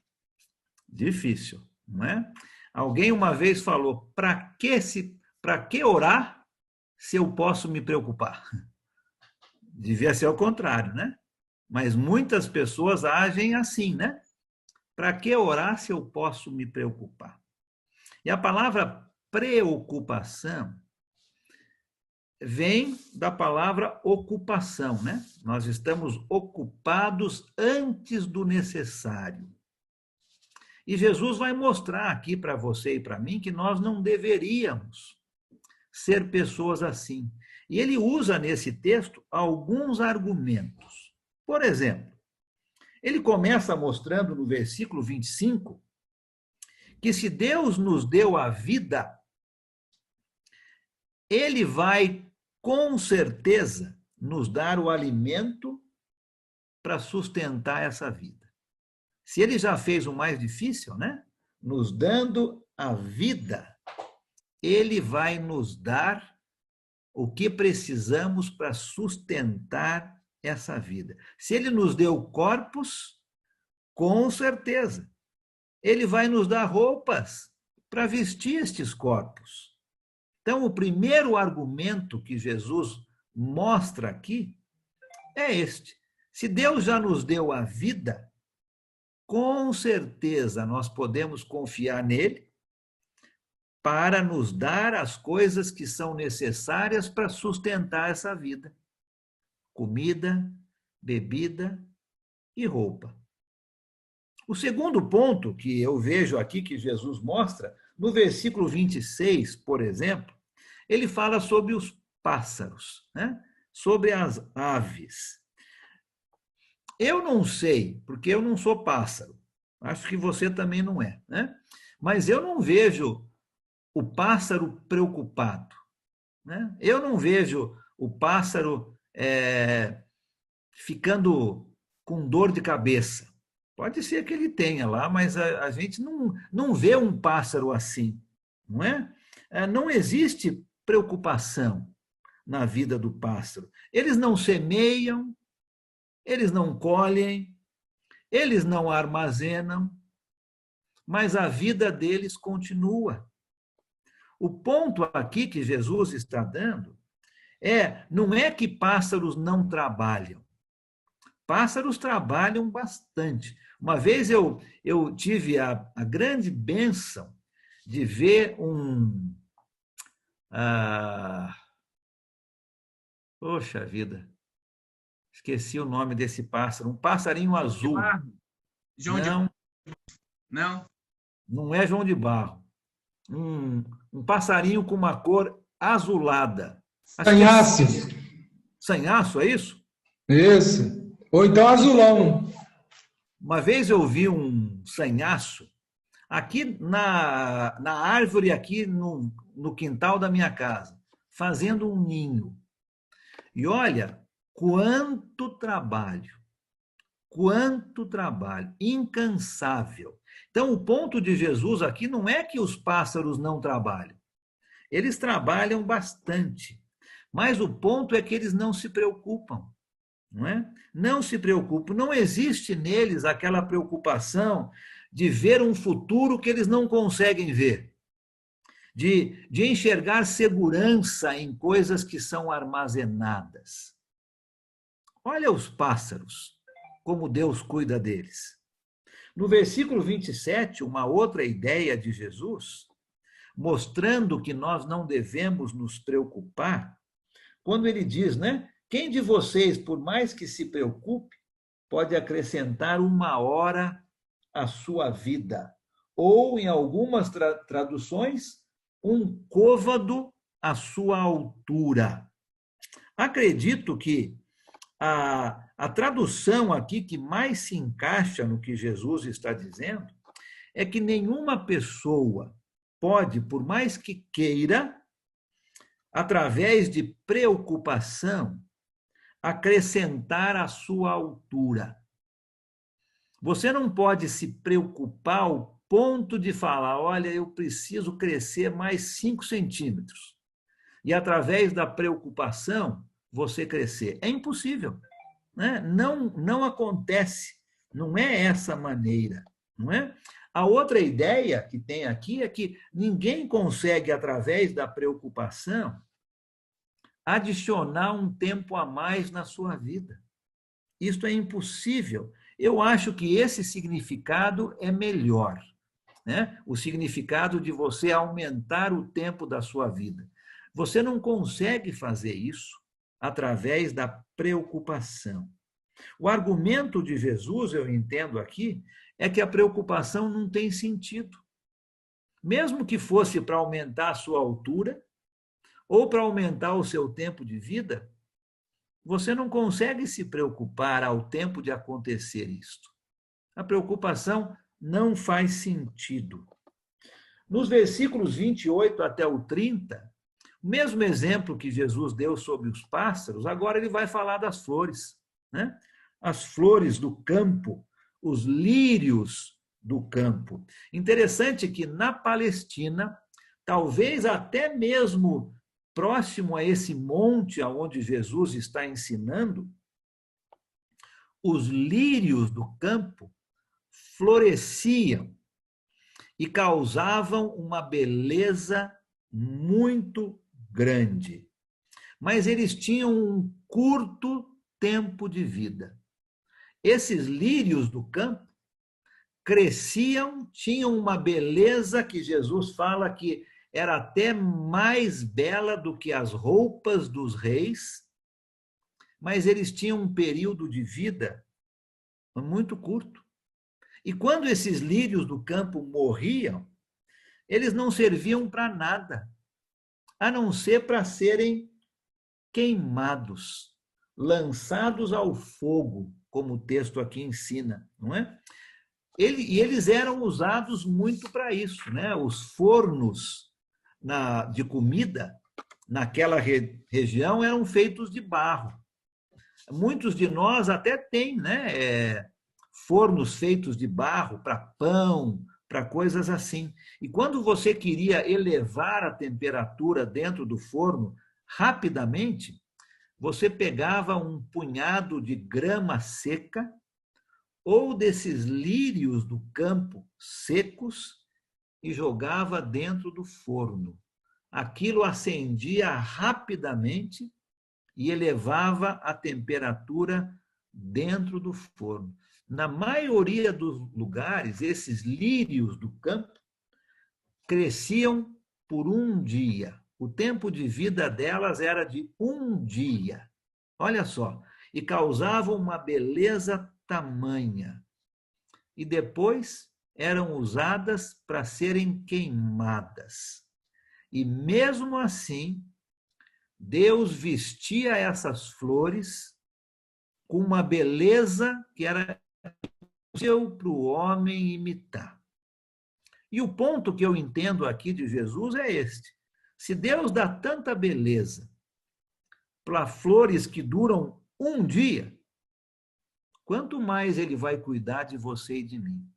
Difícil, não é? Alguém uma vez falou: para que orar se eu posso me preocupar? Devia ser ao contrário, né? Mas muitas pessoas agem assim, né? Para que orar se eu posso me preocupar? E a palavra preocupação vem da palavra ocupação, né? Nós estamos ocupados antes do necessário. E Jesus vai mostrar aqui para você e para mim que nós não deveríamos ser pessoas assim. E ele usa nesse texto alguns argumentos. Por exemplo, ele começa mostrando no versículo 25 que se Deus nos deu a vida, ele vai com certeza nos dar o alimento para sustentar essa vida. Se ele já fez o mais difícil, né? Nos dando a vida, ele vai nos dar o que precisamos para sustentar essa vida. Se ele nos deu corpos, com certeza, ele vai nos dar roupas para vestir estes corpos. Então, o primeiro argumento que Jesus mostra aqui é este. Se Deus já nos deu a vida, com certeza nós podemos confiar nele para nos dar as coisas que são necessárias para sustentar essa vida. Comida, bebida e roupa. O segundo ponto que eu vejo aqui que Jesus mostra, no versículo 26, por exemplo, ele fala sobre os pássaros, né? Sobre as aves. Eu não sei, porque eu não sou pássaro. Acho que você também não é, né? Mas eu não vejo o pássaro preocupado, né? Eu não vejo o pássaro ficando com dor de cabeça. Pode ser que ele tenha lá, mas a gente não vê um pássaro assim, não é? Não existe preocupação na vida do pássaro. Eles não semeiam, eles não colhem, eles não armazenam, mas a vida deles continua. O ponto aqui que Jesus está dando Não é que pássaros não trabalham. Pássaros trabalham bastante. Uma vez eu tive a grande bênção de ver poxa vida, esqueci o nome desse pássaro, um passarinho azul. João de Não, Não? não é João de Barro. Um passarinho com uma cor azulada. Sanhaço. Sanhaço, é isso? Isso. Ou então azulão. Uma vez eu vi um sanhaço aqui na árvore, aqui no quintal da minha casa, fazendo um ninho. E olha, quanto trabalho, incansável. Então, o ponto de Jesus aqui não é que os pássaros não trabalham. Eles trabalham bastante, mas o ponto é que eles não se preocupam. Não é? Não se preocupam, não existe neles aquela preocupação de ver um futuro que eles não conseguem ver, de enxergar segurança em coisas que são armazenadas. Olha os pássaros, como Deus cuida deles. No versículo 27, uma outra ideia de Jesus, mostrando que nós não devemos nos preocupar, quando ele diz, né? Quem de vocês, por mais que se preocupe, pode acrescentar 1 hora à sua vida? Ou, em algumas traduções, 1 côvado à sua altura. Acredito que a tradução aqui que mais se encaixa no que Jesus está dizendo é que nenhuma pessoa pode, por mais que queira, através de preocupação, acrescentar a sua altura. Você não pode se preocupar ao ponto de falar, olha, eu preciso crescer mais 5 centímetros. E através da preocupação, você crescer. É impossível. Né? Não acontece. Não é essa maneira. Não é? A outra ideia que tem aqui é que ninguém consegue, através da preocupação, adicionar um tempo a mais na sua vida. Isto é impossível. Eu acho que esse significado é melhor, né? O significado de você aumentar o tempo da sua vida. Você não consegue fazer isso através da preocupação. O argumento de Jesus, eu entendo aqui, é que a preocupação não tem sentido. Mesmo que fosse para aumentar a sua altura, ou para aumentar o seu tempo de vida, você não consegue se preocupar ao tempo de acontecer isto. A preocupação não faz sentido. Nos versículos 28 até o 30, o mesmo exemplo que Jesus deu sobre os pássaros, agora ele vai falar das flores, né? As flores do campo, os lírios do campo. Interessante que na Palestina, talvez até mesmo próximo a esse monte aonde Jesus está ensinando, os lírios do campo floresciam e causavam uma beleza muito grande. Mas eles tinham um curto tempo de vida. Esses lírios do campo cresciam, tinham uma beleza que Jesus fala que era até mais bela do que as roupas dos reis, mas eles tinham um período de vida muito curto. E quando esses lírios do campo morriam, eles não serviam para nada, a não ser para serem queimados, lançados ao fogo, como o texto aqui ensina, não é? E eles eram usados muito para isso, né? Os fornos de comida naquela região eram feitos de barro. Muitos de nós até têm, né, fornos feitos de barro para pão, para coisas assim. E quando você queria elevar a temperatura dentro do forno rapidamente, você pegava um punhado de grama seca ou desses lírios do campo secos e jogava dentro do forno. Aquilo acendia rapidamente e elevava a temperatura dentro do forno. Na maioria dos lugares, esses lírios do campo cresciam por um dia. O tempo de vida delas era de um dia. Olha só. E causavam uma beleza tamanha. E depois eram usadas para serem queimadas. E mesmo assim, Deus vestia essas flores com uma beleza que era impossível para o homem imitar. E o ponto que eu entendo aqui de Jesus é este. Se Deus dá tanta beleza para flores que duram um dia, quanto mais ele vai cuidar de você e de mim.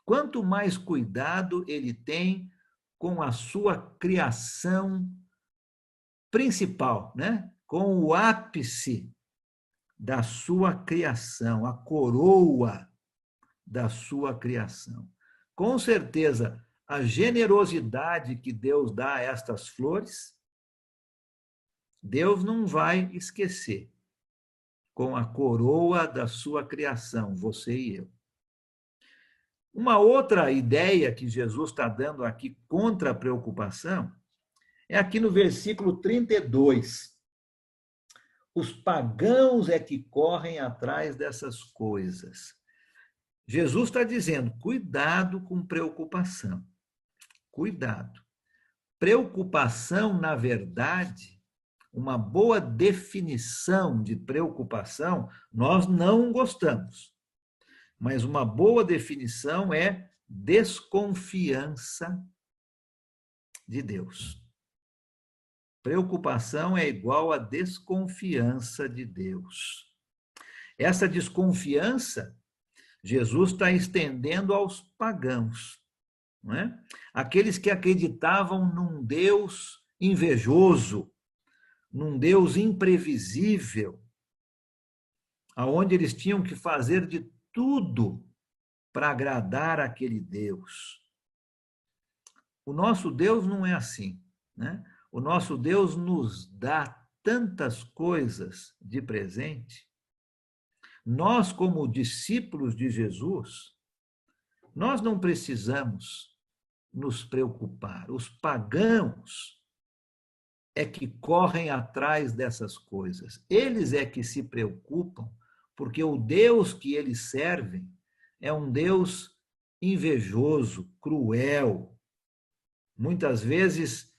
Quanto mais cuidado ele tem com a sua criação principal, né? Com o ápice da sua criação, a coroa da sua criação. Com certeza, a generosidade que Deus dá a estas flores, Deus não vai esquecer com a coroa da sua criação, você e eu. Uma outra ideia que Jesus está dando aqui contra a preocupação é aqui no versículo 32. Os pagãos é que correm atrás dessas coisas. Jesus está dizendo, cuidado com preocupação. Cuidado. Preocupação, na verdade, uma boa definição de preocupação, nós não gostamos. Mas uma boa definição é desconfiança de Deus. Preocupação é igual a desconfiança de Deus. Essa desconfiança, Jesus está estendendo aos pagãos, não é? Aqueles que acreditavam num Deus invejoso, num Deus imprevisível, aonde eles tinham que fazer de tudo para agradar aquele Deus. O nosso Deus não é assim, né? O nosso Deus nos dá tantas coisas de presente. Nós, como discípulos de Jesus, nós não precisamos nos preocupar. Os pagãos é que correm atrás dessas coisas. Eles é que se preocupam, porque o Deus que eles servem é um Deus invejoso, cruel, muitas vezes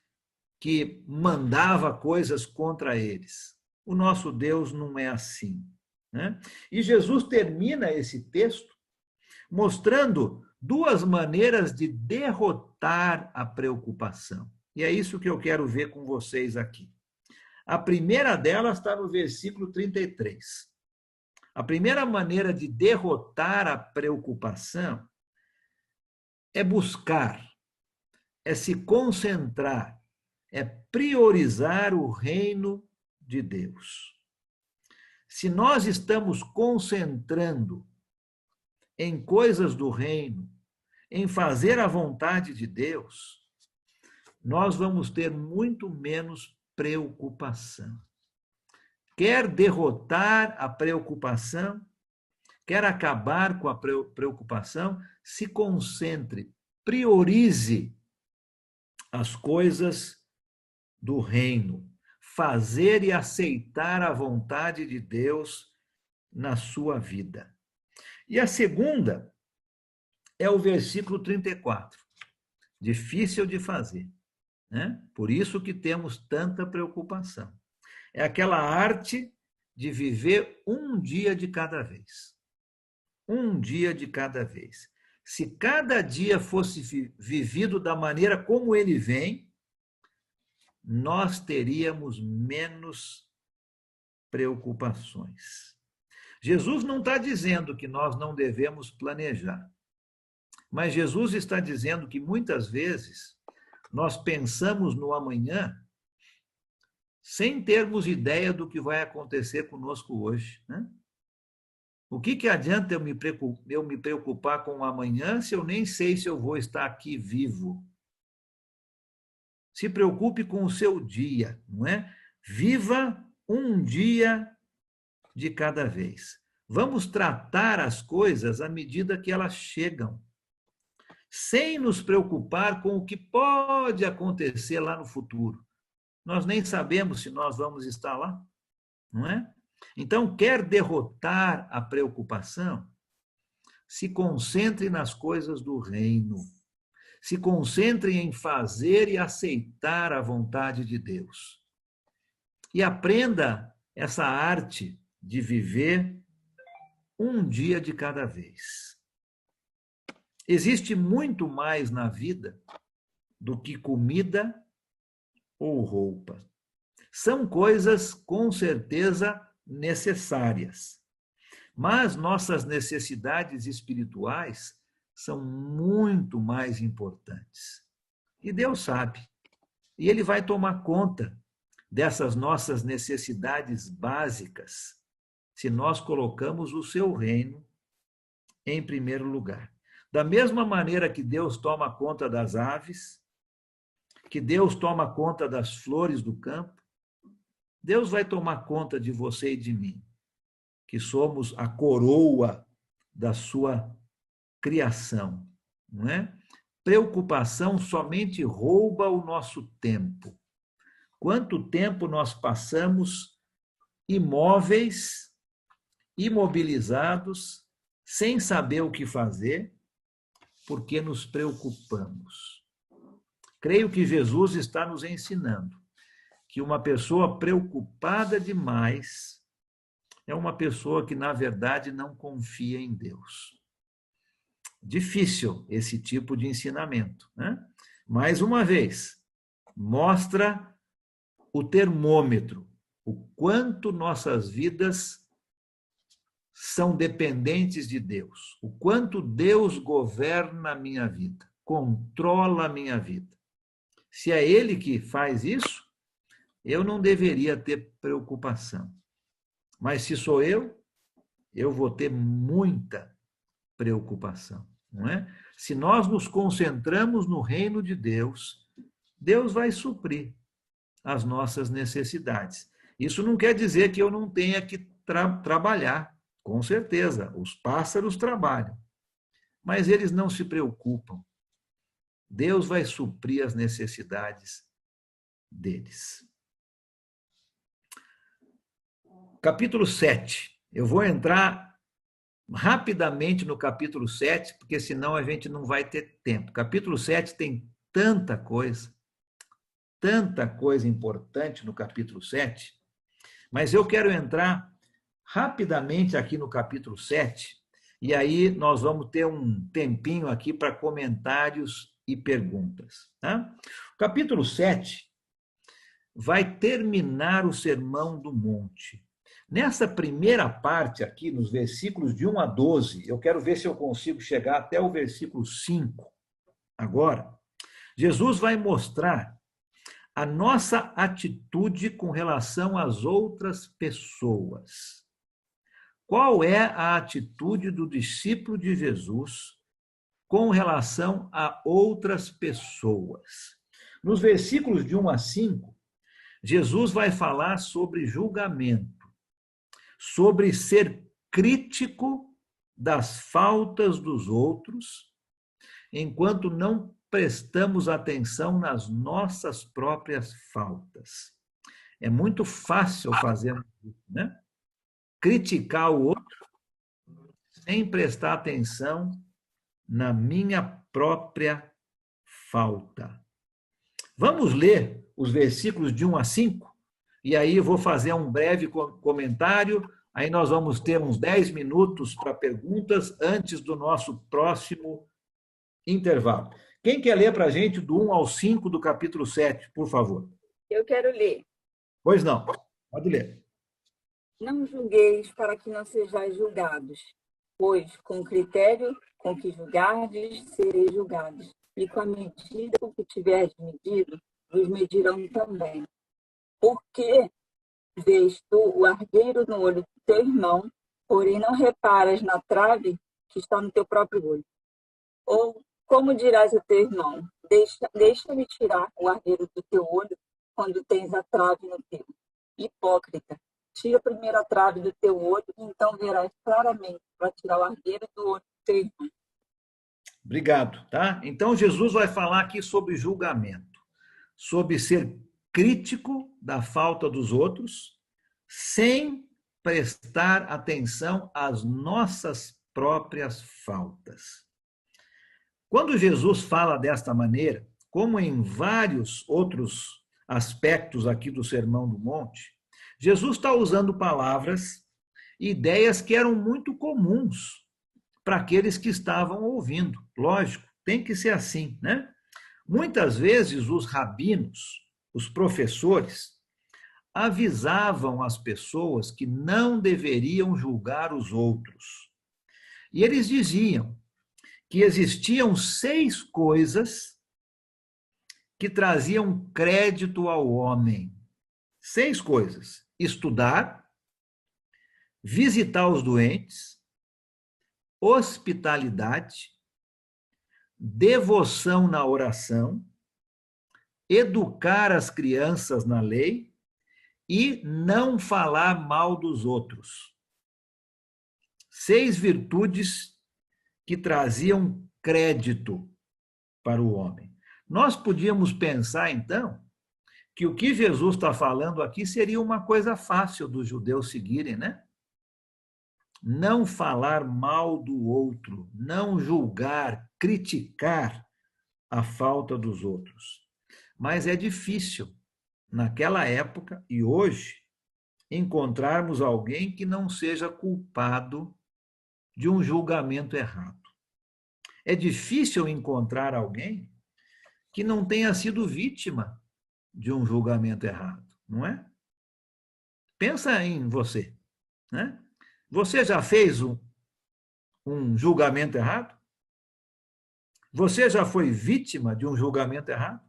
que mandava coisas contra eles. O nosso Deus não é assim, né? E Jesus termina esse texto mostrando duas maneiras de derrotar a preocupação. E é isso que eu quero ver com vocês aqui. A primeira delas está no versículo 33. A primeira maneira de derrotar a preocupação é buscar, é se concentrar, é priorizar o reino de Deus. Se nós estamos concentrando em coisas do reino, em fazer a vontade de Deus, nós vamos ter muito menos preocupação. Quer derrotar a preocupação, quer acabar com a preocupação, se concentre, priorize as coisas do reino, fazer e aceitar a vontade de Deus na sua vida. E a segunda é o versículo 34, difícil de fazer, né? Por isso que temos tanta preocupação. É aquela arte de viver um dia de cada vez. Um dia de cada vez. Se cada dia fosse vivido da maneira como ele vem, nós teríamos menos preocupações. Jesus não está dizendo que nós não devemos planejar, mas Jesus está dizendo que muitas vezes nós pensamos no amanhã sem termos ideia do que vai acontecer conosco hoje, né? O que adianta eu me preocupar com o amanhã se eu nem sei se eu vou estar aqui vivo? Se preocupe com o seu dia, não é? Viva um dia de cada vez. Vamos tratar as coisas à medida que elas chegam, sem nos preocupar com o que pode acontecer lá no futuro. Nós nem sabemos se nós vamos estar lá, não é? Então, quer derrotar a preocupação? Se concentre nas coisas do reino. Se concentre em fazer e aceitar a vontade de Deus. E aprenda essa arte de viver um dia de cada vez. Existe muito mais na vida do que comida ou roupa. São coisas, com certeza, necessárias. Mas nossas necessidades espirituais são muito mais importantes. E Deus sabe. E Ele vai tomar conta dessas nossas necessidades básicas se nós colocamos o seu reino em primeiro lugar. Da mesma maneira que Deus toma conta das aves, que Deus toma conta das flores do campo, Deus vai tomar conta de você e de mim, que somos a coroa da sua criação, não é? Preocupação somente rouba o nosso tempo. Quanto tempo nós passamos imóveis, imobilizados, sem saber o que fazer, porque nos preocupamos. Creio que Jesus está nos ensinando que uma pessoa preocupada demais é uma pessoa que, na verdade, não confia em Deus. Difícil esse tipo de ensinamento, né? Mais uma vez, mostra o termômetro, o quanto nossas vidas são dependentes de Deus, o quanto Deus governa a minha vida, controla a minha vida. Se é Ele que faz isso, eu não deveria ter preocupação. Mas se sou eu vou ter muita preocupação, não é? Se nós nos concentramos no reino de Deus, Deus vai suprir as nossas necessidades. Isso não quer dizer que eu não tenha que trabalhar, com certeza, os pássaros trabalham, mas eles não se preocupam. Deus vai suprir as necessidades deles. Capítulo 7. Eu vou entrar rapidamente no capítulo 7, porque senão a gente não vai ter tempo. Capítulo 7 tem tanta coisa importante no capítulo 7, mas eu quero entrar rapidamente aqui no capítulo 7, e aí nós vamos ter um tempinho aqui para comentários e perguntas. Tá? O capítulo 7 vai terminar o Sermão do Monte. Nessa primeira parte aqui, nos versículos de 1 a 12, eu quero ver se eu consigo chegar até o versículo 5 agora. Jesus vai mostrar a nossa atitude com relação às outras pessoas. Qual é a atitude do discípulo de Jesus com relação a outras pessoas? Nos versículos de 1 a 5, Jesus vai falar sobre julgamento, sobre ser crítico das faltas dos outros, enquanto não prestamos atenção nas nossas próprias faltas. É muito fácil fazer isso, né? Criticar o outro sem prestar atenção na minha própria falta. Vamos ler os versículos de 1 a 5? E aí eu vou fazer um breve comentário, aí nós vamos ter uns 10 minutos para perguntas antes do nosso próximo intervalo. Quem quer ler para a gente do 1 ao 5 do capítulo 7, por favor? Eu quero ler. Pois não, pode ler. Não julgueis para que não sejais julgados, pois com o critério com que julgardes, sereis julgados. E com a medida com que tiverdes medido, vos medirão também. Porque vês tu o argueiro no olho do teu irmão, porém não reparas na trave que está no teu próprio olho? Ou como dirás ao teu irmão, deixa-me tirar o argueiro do teu olho, quando tens a trave no teu? Hipócrita, tira primeiro a trave do teu olho, e então verás claramente para tirar o argueiro do olho do teu irmão. Obrigado, tá? Então Jesus vai falar aqui sobre julgamento, sobre ser crítico da falta dos outros, sem prestar atenção às nossas próprias faltas. Quando Jesus fala desta maneira, como em vários outros aspectos aqui do Sermão do Monte, Jesus está usando palavras e ideias que eram muito comuns para aqueles que estavam ouvindo. Lógico, tem que ser assim, né? Muitas vezes os rabinos, os professores, avisavam as pessoas que não deveriam julgar os outros. E eles diziam que existiam 6 coisas que traziam crédito ao homem. 6 coisas: estudar, visitar os doentes, hospitalidade, devoção na oração, educar as crianças na lei e não falar mal dos outros. 6 virtudes que traziam crédito para o homem. Nós podíamos pensar, então, que o que Jesus está falando aqui seria uma coisa fácil dos judeus seguirem, né? Não falar mal do outro, não julgar, criticar a falta dos outros. Mas é difícil, naquela época e hoje, encontrarmos alguém que não seja culpado de um julgamento errado. É difícil encontrar alguém que não tenha sido vítima de um julgamento errado, não é? Pensa em você, né? Você já fez um julgamento errado? Você já foi vítima de um julgamento errado?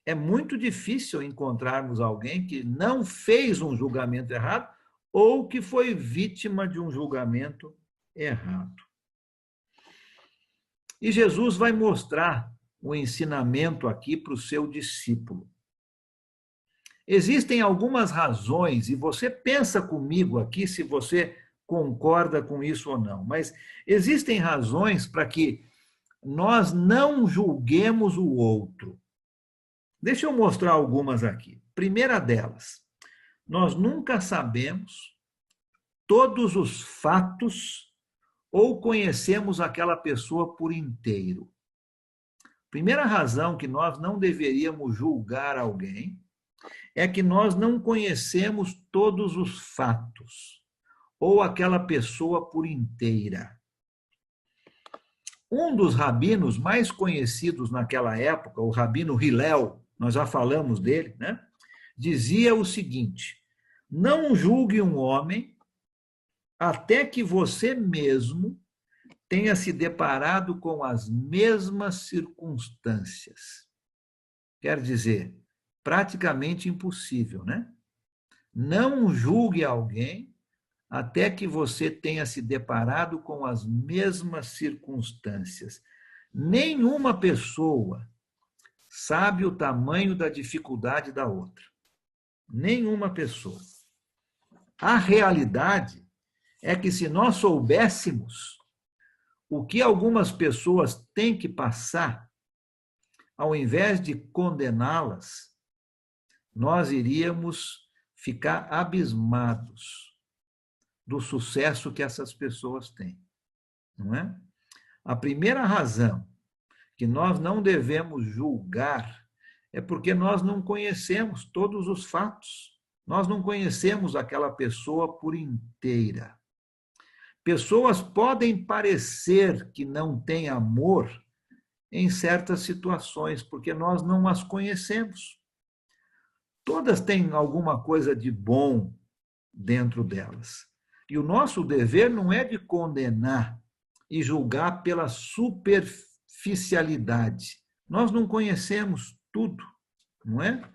É muito difícil encontrarmos alguém que não fez um julgamento errado ou que foi vítima de um julgamento errado. E Jesus vai mostrar o ensinamento aqui para o seu discípulo. Existem algumas razões, e você pensa comigo aqui se você concorda com isso ou não, mas existem razões para que nós não julguemos o outro. Deixa eu mostrar algumas aqui. Primeira delas, nós nunca sabemos todos os fatos ou conhecemos aquela pessoa por inteiro. Primeira razão que nós não deveríamos julgar alguém é que nós não conhecemos todos os fatos ou aquela pessoa por inteira. Um dos rabinos mais conhecidos naquela época, o rabino Hillel, nós já falamos dele, né? Dizia o seguinte: não julgue um homem até que você mesmo tenha se deparado com as mesmas circunstâncias. Quer dizer, praticamente impossível, né? Não julgue alguém até que você tenha se deparado com as mesmas circunstâncias. Nenhuma pessoa sabe o tamanho da dificuldade da outra. Nenhuma pessoa. A realidade é que se nós soubéssemos o que algumas pessoas têm que passar, ao invés de condená-las, nós iríamos ficar abismados do sucesso que essas pessoas têm, não é? A primeira razão que nós não devemos julgar é porque nós não conhecemos todos os fatos, nós não conhecemos aquela pessoa por inteira. Pessoas podem parecer que não têm amor em certas situações, porque nós não as conhecemos. Todas têm alguma coisa de bom dentro delas. E o nosso dever não é de condenar e julgar pela superficialidade. Nós não conhecemos tudo, não é?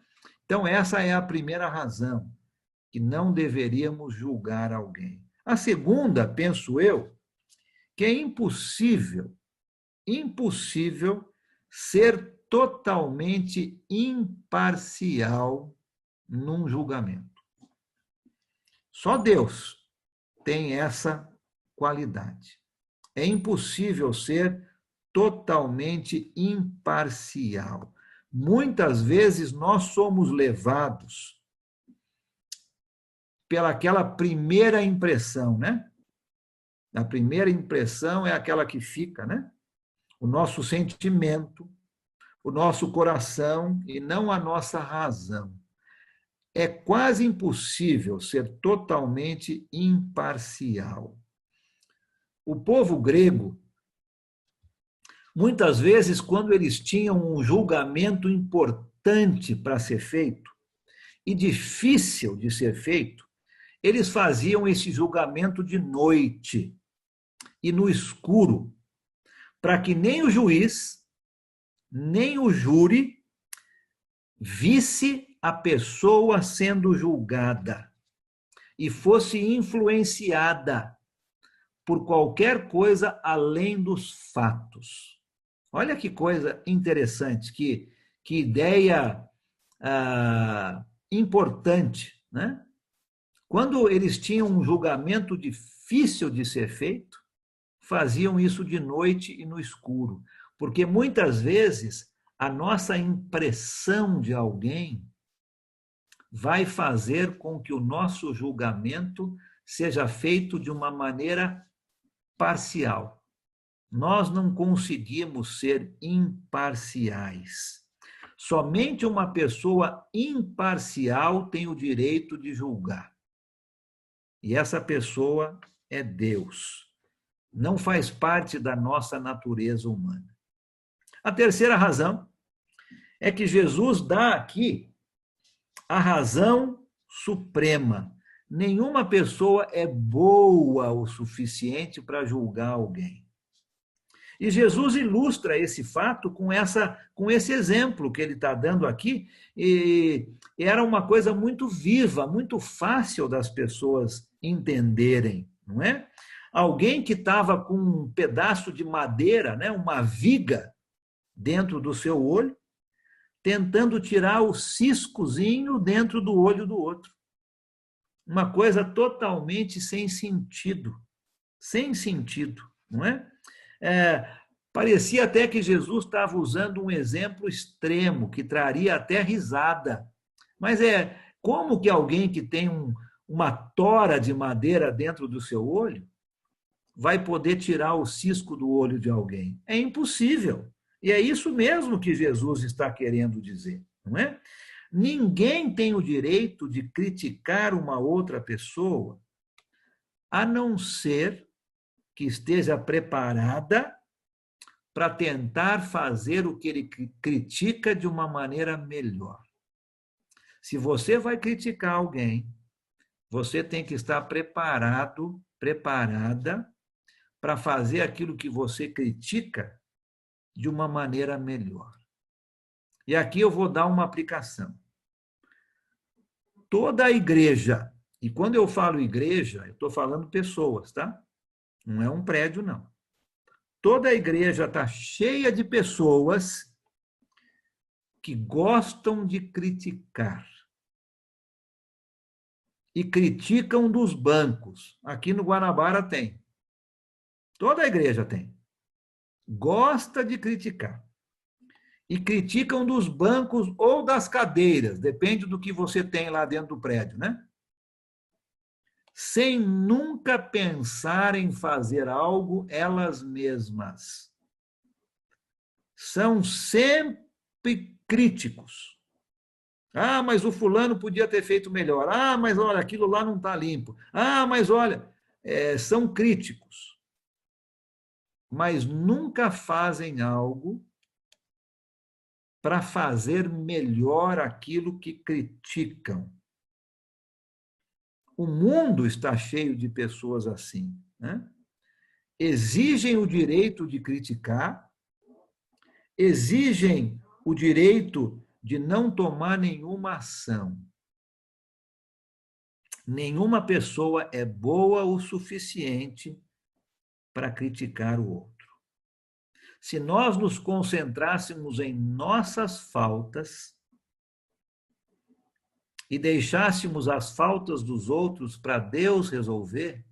Então, essa é a primeira razão, que não deveríamos julgar alguém. A segunda, penso eu, que é impossível ser totalmente imparcial num julgamento. Só Deus tem essa qualidade. É impossível ser totalmente imparcial. Muitas vezes nós somos levados pelaquela primeira impressão, né? A primeira impressão é aquela que fica, né? O nosso sentimento, o nosso coração e não a nossa razão. É quase impossível ser totalmente imparcial. O povo grego, muitas vezes, quando eles tinham um julgamento importante para ser feito e difícil de ser feito, eles faziam esse julgamento de noite e no escuro, para que nem o juiz, nem o júri visse a pessoa sendo julgada e fosse influenciada por qualquer coisa além dos fatos. Olha que coisa interessante, que ideia importante, né? Quando eles tinham um julgamento difícil de ser feito, faziam isso de noite e no escuro, porque muitas vezes a nossa impressão de alguém vai fazer com que o nosso julgamento seja feito de uma maneira parcial. Nós não conseguimos ser imparciais. Somente uma pessoa imparcial tem o direito de julgar. E essa pessoa é Deus. Não faz parte da nossa natureza humana. A terceira razão é que Jesus dá aqui a razão suprema. Nenhuma pessoa é boa o suficiente para julgar alguém. E Jesus ilustra esse fato com esse exemplo que ele está dando aqui, e era uma coisa muito viva, muito fácil das pessoas entenderem, não é? Alguém que estava com um pedaço de madeira, né, uma viga dentro do seu olho, tentando tirar o ciscozinho dentro do olho do outro. Uma coisa totalmente sem sentido, não é? Parecia até que Jesus estava usando um exemplo extremo, que traria até risada. Mas como que alguém que tem uma tora de madeira dentro do seu olho vai poder tirar o cisco do olho de alguém? É impossível. E é isso mesmo que Jesus está querendo dizer, não é? Ninguém tem o direito de criticar uma outra pessoa, a não ser que esteja preparada para tentar fazer o que ele critica de uma maneira melhor. Se você vai criticar alguém, você tem que estar preparado, preparada para fazer aquilo que você critica de uma maneira melhor. E aqui eu vou dar uma aplicação. Toda a igreja, e quando eu falo igreja, eu estou falando pessoas, tá? Não é um prédio, não. Toda a igreja está cheia de pessoas que gostam de criticar. E criticam dos bancos. Aqui no Guanabara tem. Toda a igreja tem. Gosta de criticar. E criticam dos bancos ou das cadeiras, depende do que você tem lá dentro do prédio, né? Sem nunca pensar em fazer algo elas mesmas. São sempre críticos. Ah, mas o fulano podia ter feito melhor. Ah, mas olha, aquilo lá não está limpo. Ah, mas olha, são críticos. Mas nunca fazem algo para fazer melhor aquilo que criticam. O mundo está cheio de pessoas assim, né? Exigem o direito de criticar, exigem o direito de não tomar nenhuma ação. Nenhuma pessoa é boa o suficiente para criticar o outro. Se nós nos concentrássemos em nossas faltas, e deixássemos as faltas dos outros para Deus resolver,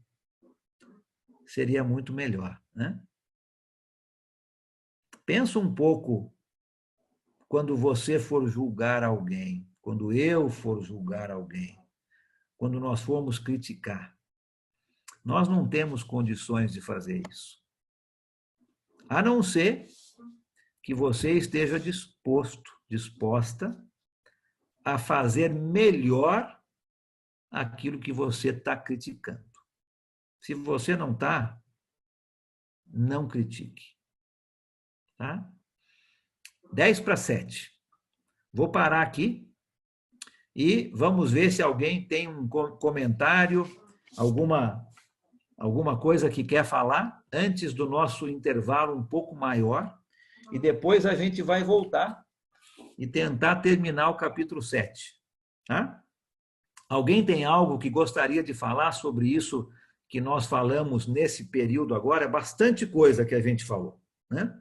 seria muito melhor, né? Pensa um pouco quando você for julgar alguém, quando eu for julgar alguém, quando nós formos criticar. Nós não temos condições de fazer isso. A não ser que você esteja disposta a fazer melhor aquilo que você está criticando. Se você não está, não critique. Tá? 6:50. Vou parar aqui e vamos ver se alguém tem um comentário, alguma coisa que quer falar antes do nosso intervalo um pouco maior, e depois a gente vai voltar e tentar terminar o capítulo 7. Tá? Alguém tem algo que gostaria de falar sobre isso que nós falamos nesse período agora? É bastante coisa que a gente falou, né?